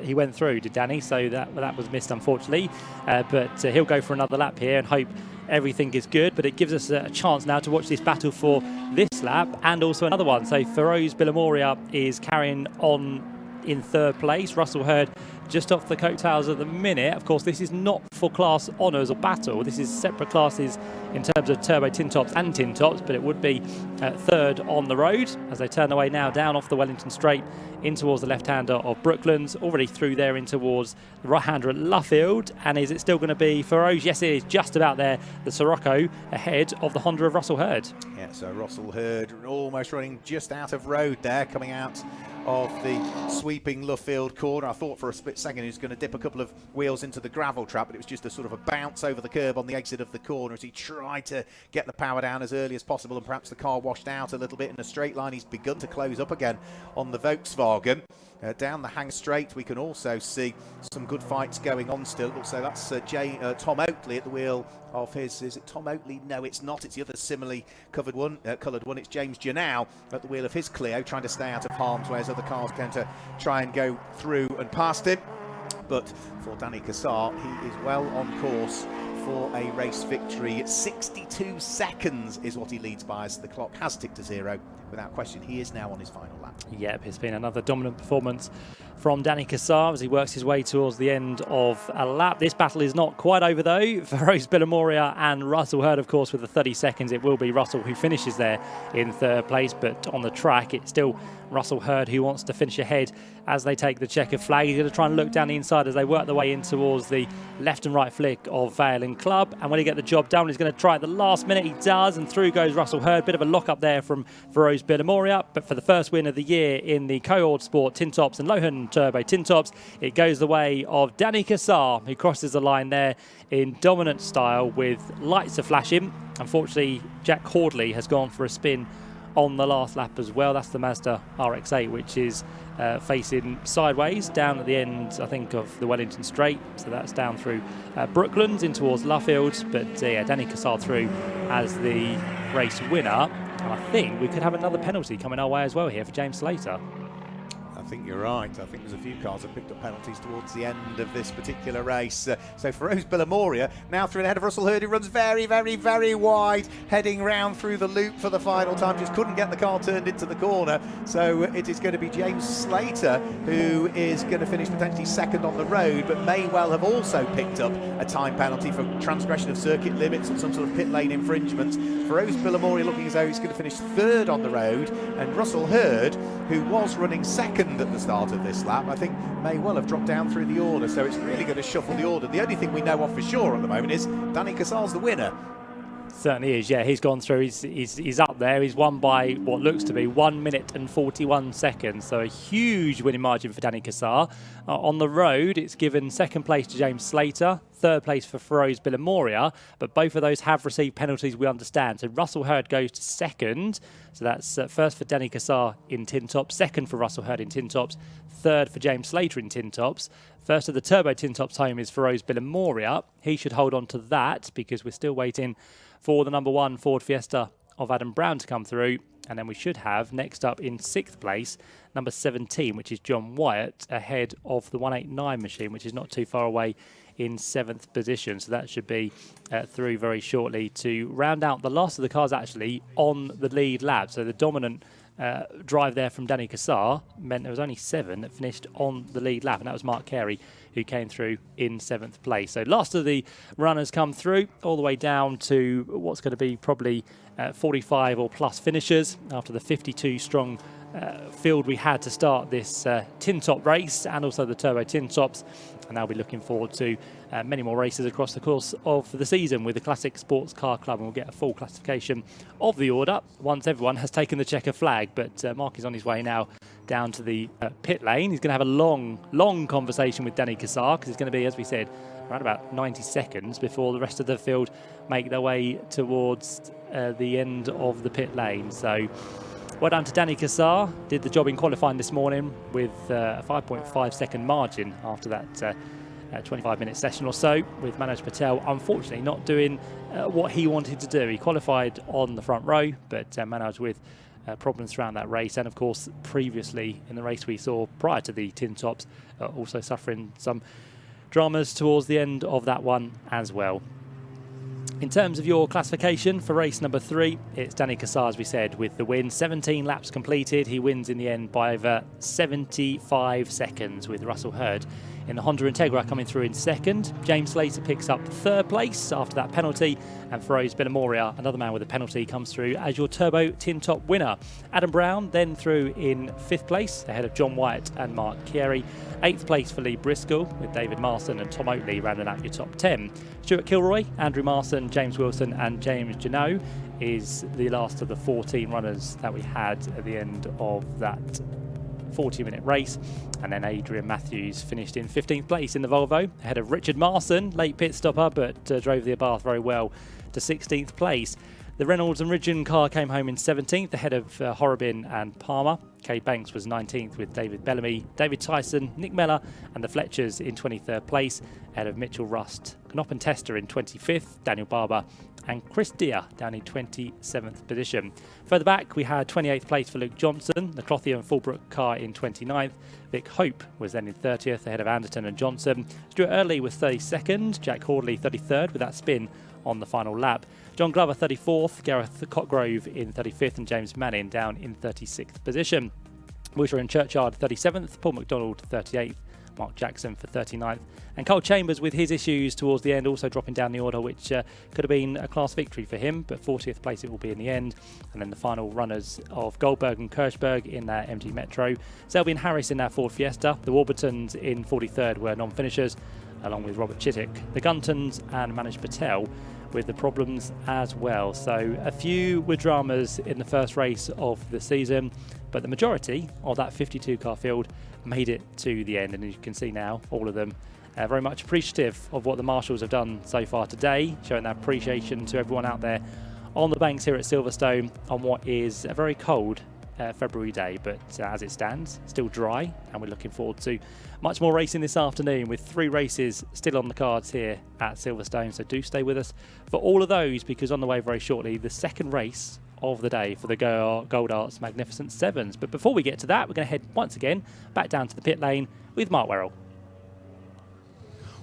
he went through, did Danny, so that was missed, unfortunately. But he'll go for another lap here and hope everything is good. But it gives us a chance now to watch this battle for this lap and also another one. So Feroz Bilamoria is carrying on in third place. Russell Hurd just off the coattails at the minute. Of course, this is not for class honours or battle. This is separate classes in terms of turbo tin tops and tin tops, but it would be third on the road as they turn away now down off the Wellington Straight in towards the left-hander of Brooklands, already through there in towards the right-hander at Luffield. And is it still going to be Feroz? Yes, it is just about there. The Sirocco ahead of the Honda of Russell Hurd. Yeah, so Russell Hurd almost running just out of road there, coming out of the sweeping Luffield corner. I thought for a split second he was going to dip a couple of wheels into the gravel trap, but it was just a sort of a bounce over the curb on the exit of the corner as he tried to get the power down as early as possible, and perhaps the car washed out a little bit in a straight line. He's begun to close up again on the Volkswagen. Down the hang straight we can also see some good fights going on still. So that's Tom Oatley at the wheel of his, is it Tom Oatley? No, it's not, it's the other similarly coloured one. It's James Janau at the wheel of his Clio, trying to stay out of harm's way as other cars going to try and go through and past him. But for Danny Cassar, he is well on course for a race victory. 62 seconds is what he leads by as the clock has ticked to zero. Without question, he is now on his final lap. Yep, it's been another dominant performance from Danny Cassar as he works his way towards the end of a lap. This battle is not quite over though. Feroz Bilamoria and Russell Hurd, of course, with the 30 seconds. It will be Russell who finishes there in third place, but on the track it's still Russell Hurd who wants to finish ahead as they take the checkered flag. He's going to try and look down the inside as they work their way in towards the left and right flick of Vale and Club. And when he gets the job done, he's going to try at the last minute. He does, and through goes Russell Hurd. Bit of a lock up there from Feroz Bilamoria, but for the first win of the year in the Co-ordSport Tin Tops and Lohen Turbo Tin Tops, it goes the way of Danny Cassar, who crosses the line there in dominant style with lights are flashing. Unfortunately, Jack Hordley has gone for a spin on the last lap as well. That's the Mazda RX-8, which is facing sideways down at the end, I think, of the Wellington Straight. So that's down through Brooklands in towards Luffield. But yeah, Danny Cassar through as the race winner. And I think we could have another penalty coming our way as well here for James Slater. I think you're right. I think there's a few cars that picked up penalties towards the end of this particular race. So Feroz Bilamoria now through ahead of Russell Hurd, who runs very, very, very wide, heading round through the loop for the final time. Just couldn't get the car turned into the corner. So it is going to be James Slater who is going to finish potentially second on the road, but may well have also picked up a time penalty for transgression of circuit limits or some sort of pit lane infringement. Feroz Bilamoria looking as though he's going to finish third on the road, and Russell Hurd, who was running second at the start of this lap, I think may well have dropped down through the order, so it's really going to shuffle the order. The only thing we know of for sure at the moment is Danny Cassar's the winner. Certainly is, yeah. He's gone through, he's up there. He's won by what looks to be 1 minute and 41 seconds. So a huge winning margin for Danny Cassar. On the road, it's given second place to James Slater, third place for Feroz Billamoria, but both of those have received penalties, we understand. So Russell Hurd goes to second. So that's first for Danny Cassar in tin tops, second for Russell Hurd in tin tops, third for James Slater in tin tops. First of the turbo tin tops home is Feroz Billamoria. He should hold on to that because we're still waiting for the number 1 Ford Fiesta of Adam Brown to come through. And then we should have, next up in 6th place, number 17, which is John Wyatt, ahead of the 189 machine, which is not too far away in 7th position. So that should be through very shortly to round out the last of the cars actually on the lead lap. So the dominant drive there from Danny Cassar meant there was only 7 that finished on the lead lap, and that was Mark Carey who came through in 7th place. So last of the runners come through all the way down to what's going to be probably 45 or plus finishers after the 52 strong field we had to start this tin top race and also the turbo tin tops. And I'll be looking forward to many more races across the course of the season with the Classic Sports Car Club, and we'll get a full classification of the order once everyone has taken the checker flag. But Mark is on his way now down to the pit lane. He's going to have a long conversation with Danny Cassar because it's going to be, as we said, around about 90 seconds before the rest of the field make their way towards the end of the pit lane. So well done to Danny Cassar. Did the job in qualifying this morning with a 5.5 second margin after that 25-minute session or so, with Manoj Patel unfortunately not doing what he wanted to do. He qualified on the front row, but Manoj with problems throughout that race, and of course previously in the race we saw prior to the tin tops also suffering some dramas towards the end of that one as well. In terms of your classification for race number 3, it's Danny Cassar, as we said, with the win. 17 laps completed. He wins in the end by over 75 seconds, with Russell Hurd in the Honda Integra coming through in second. James Slater picks up third place after that penalty, and Feroz Billamoria, another man with a penalty, comes through as your turbo tin top winner. Adam Brown then through in 5th place ahead of John Wyatt and Mark Carey. 8th place for Lee Briscoe, with David Marson and Tom Oatley rounding out your top 10. Stuart Kilroy, Andrew Marson, James Wilson and James Janot is the last of the 14 runners that we had at the end of that 40-minute race. And then Adrian Matthews finished in 15th place in the Volvo ahead of Richard Marson, late pit stopper, but drove the Abarth very well to 16th place. The Reynolds and Ridgeon car came home in 17th ahead of Horrobin and Palmer. Cade Banks was 19th with David Bellamy, David Tyson, Nick Mellor and the Fletchers in 23rd place ahead of Mitchell Rust, Knopp and Tester in 25th, Daniel Barber and Chris Deere down in 27th position. Further back we had 28th place for Luke Johnson, the Clothier and Fulbrook car in 29th. Vic Hope was then in 30th ahead of Anderton and Johnson. Stuart Early was 32nd, Jack Hordley 33rd with that spin on the final lap. John Glover 34th, Gareth Cotgrove in 35th and James Manning down in 36th position. Wooter and Churchyard 37th, Paul McDonald 38th, Mark Jackson for 39th, and Cole Chambers with his issues towards the end also dropping down the order, which could have been a class victory for him, but 40th place it will be in the end. And then the final runners of Goldberg and Kirchberg in their MG Metro, Selby and Harris in their Ford Fiesta, the Warburtons in 43rd were non-finishers along with Robert Chittick, the Guntons and Manoj Patel with the problems as well. So a few were dramas in the first race of the season, but the majority of that 52 car field made it to the end, and as you can see now, all of them very much appreciative of what the marshals have done so far today, showing their appreciation to everyone out there on the banks here at Silverstone on what is a very cold February day, but as it stands, still dry, and we're looking forward to much more racing this afternoon with 3 races still on the cards here at Silverstone. So do stay with us for all of those, because on the way very shortly, the second race of the day for the Co-ordSport Magnificent Sevens. But before we get to that, we're going to head once again back down to the pit lane with Mark Werrell.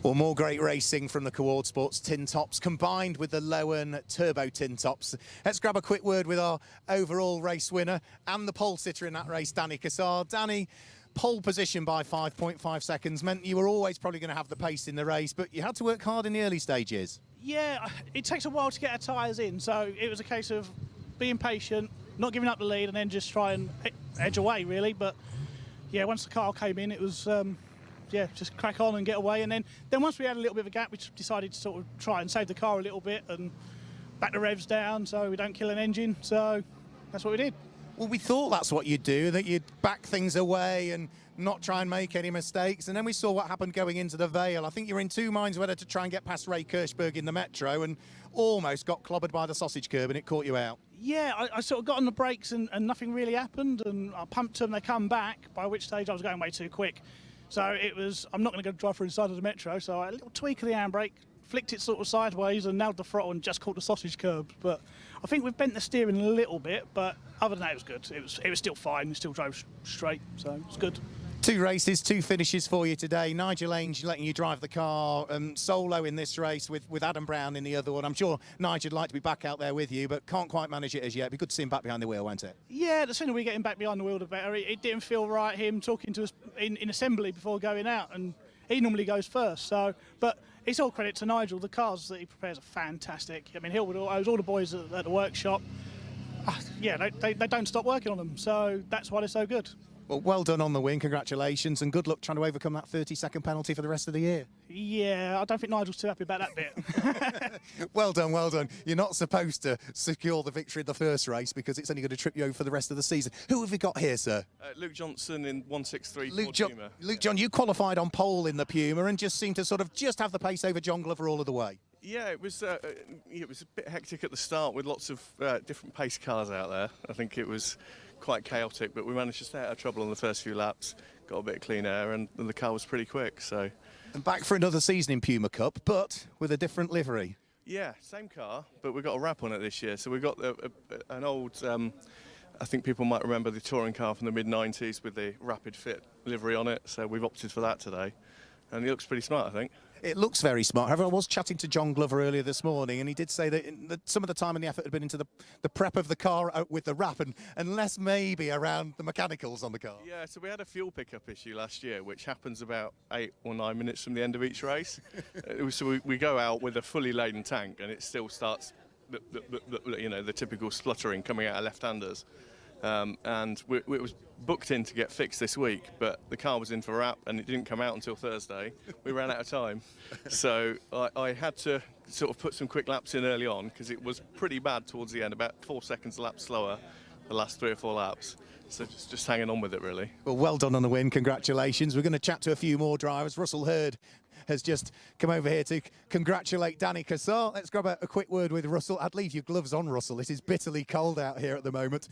Well, more great racing from the Co-ordSport's tin tops combined with the Lohen turbo tin tops. Let's grab a quick word with our overall race winner and the pole sitter in that race, Danny Cassar. Danny, pole position by 5.5 seconds meant you were always probably going to have the pace in the race, but you had to work hard in the early stages. Yeah, it takes a while to get our tyres in, so it was a case of being patient, not giving up the lead, and then just try and edge away, really. But yeah, once the car came in, it was just crack on and get away. And then once we had a little bit of a gap, we decided to sort of try and save the car a little bit and back the revs down so we don't kill an engine. So that's what we did. Well, we thought that's what you'd do, that you'd back things away and not try and make any mistakes. And then we saw what happened going into the Vale. I think you're in two minds whether to try and get past Ray Kirschberg in the Metro, and almost got clobbered by the sausage curb and it caught you out. Yeah, I sort of got on the brakes and nothing really happened, and I pumped them, they come back, by which stage I was going way too quick. So it was, I'm not going to go drive through the side of the Metro, so I had a little tweak of the handbrake, flicked it sort of sideways and nailed the throttle and just caught the sausage curb. But I think we've bent the steering a little bit, but other than that it was good. It was still fine, we still drove straight, so it's good. Two races, two finishes for you today. Nigel Ainge letting you drive the car solo in this race with Adam Brown in the other one. I'm sure Nigel would like to be back out there with you, but can't quite manage it as yet. It'd be good to see him back behind the wheel, won't it? Yeah, the sooner we get him back behind the wheel, the better. It didn't feel right, him talking to us in assembly before going out, and he normally goes first. So, but it's all credit to Nigel. The cars that he prepares are fantastic. I mean, all the boys at the workshop, yeah, they don't stop working on them. So that's why they're so good. Well done on the win, congratulations, and good luck trying to overcome that 30-second penalty for the rest of the year. Yeah, I don't think Nigel's too happy about that bit. Well done, well done. You're not supposed to secure the victory in the first race because it's only going to trip you over for the rest of the season. Who have we got here, sir? Luke Johnson in 163 Puma. Luke John, you qualified on pole in the Puma and just seemed to sort of just have the pace over John Glover all of the way. Yeah, it was a bit hectic at the start with lots of different pace cars out there. I think it was quite chaotic, but we managed to stay out of trouble on the first few laps, got a bit of clean air, and the car was pretty quick. So, and back for another season in Puma Cup, but with a different livery. Yeah, same car, but we've got a wrap on it this year. So we've got an old, I think people might remember the touring car from the mid-90s with the Rapid Fit livery on it. So we've opted for that today, and it looks pretty smart, I think. It looks very smart. However, I was chatting to John Glover earlier this morning, and he did say that some of the time and the effort had been into the prep of the car with the wrap, and less maybe around the mechanicals on the car. Yeah, so we had a fuel pickup issue last year, which happens about 8 or 9 minutes from the end of each race. So we go out with a fully laden tank, and it still starts, the typical spluttering coming out of left-handers. And it was booked in to get fixed this week, but the car was in for a wrap and it didn't come out until Thursday. We ran out of time. So I had to sort of put some quick laps in early on because it was pretty bad towards the end, about 4 seconds a lap slower the last 3 or 4 laps. So just hanging on with it, really. Well done on the win. Congratulations. We're going to chat to a few more drivers. Russell Hurd has just come over here to congratulate Danny Cassar. Let's grab a quick word with Russell. I'd leave your gloves on, Russell. It is bitterly cold out here at the moment.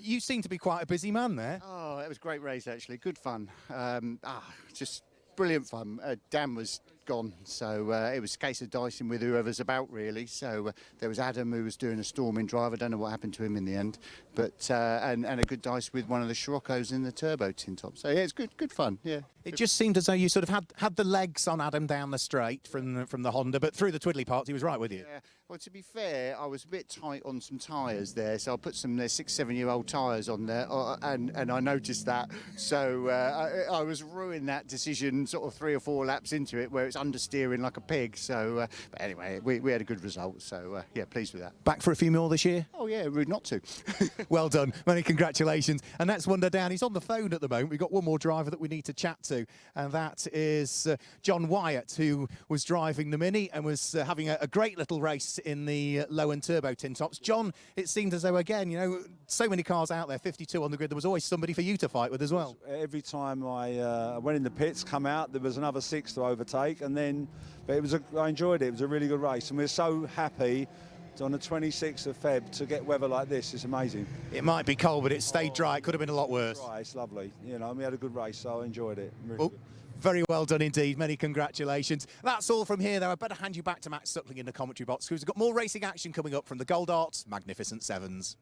You seem to be quite a busy man there. Oh, it was a great race, actually. Good fun. Just brilliant fun. Dan was gone, so it was a case of dicing with whoever's about, really. So there was Adam, who was doing a storming drive. I don't know what happened to him in the end, but and a good dice with one of the Scirocco's in the turbo tin top. So yeah, it's good fun. Yeah. It just seemed as though you sort of had the legs on Adam down the straight from the Honda, but through the twiddly parts, he was right with you. Yeah. Well, to be fair, I was a bit tight on some tyres there, so I put some 6-7-year-old tyres on there, and I noticed that. So I was ruining that decision sort of 3 or 4 laps into it, where it's understeering like a pig. So, but anyway, we had a good result. So yeah, pleased with that. Back for a few more this year? Oh yeah, rude not to. Well done, many congratulations. And that's Wonder down. He's on the phone at the moment. We've got one more driver that we need to chat to, and that is John Wyatt, who was driving the Mini and was having a great little race in the Lohen turbo tin tops. John, it seemed as though, again, so many cars out there, 52 on the grid, there was always somebody for you to fight with as well. Every time I went in the pits, come out, there was another 6 to overtake, and then, but I enjoyed it. It was a really good race, and we're so happy on the 26th of Feb to get weather like this. It's amazing. It might be cold, but it stayed dry. It could have been a lot worse. Dry, it's lovely. We had a good race, so I enjoyed it. Really good. Very well done indeed. Many congratulations. That's all from here, though. I better hand you back to Matt Suckling in the commentary box, who's got more racing action coming up from the Co-ordSport Magnificent Sevens.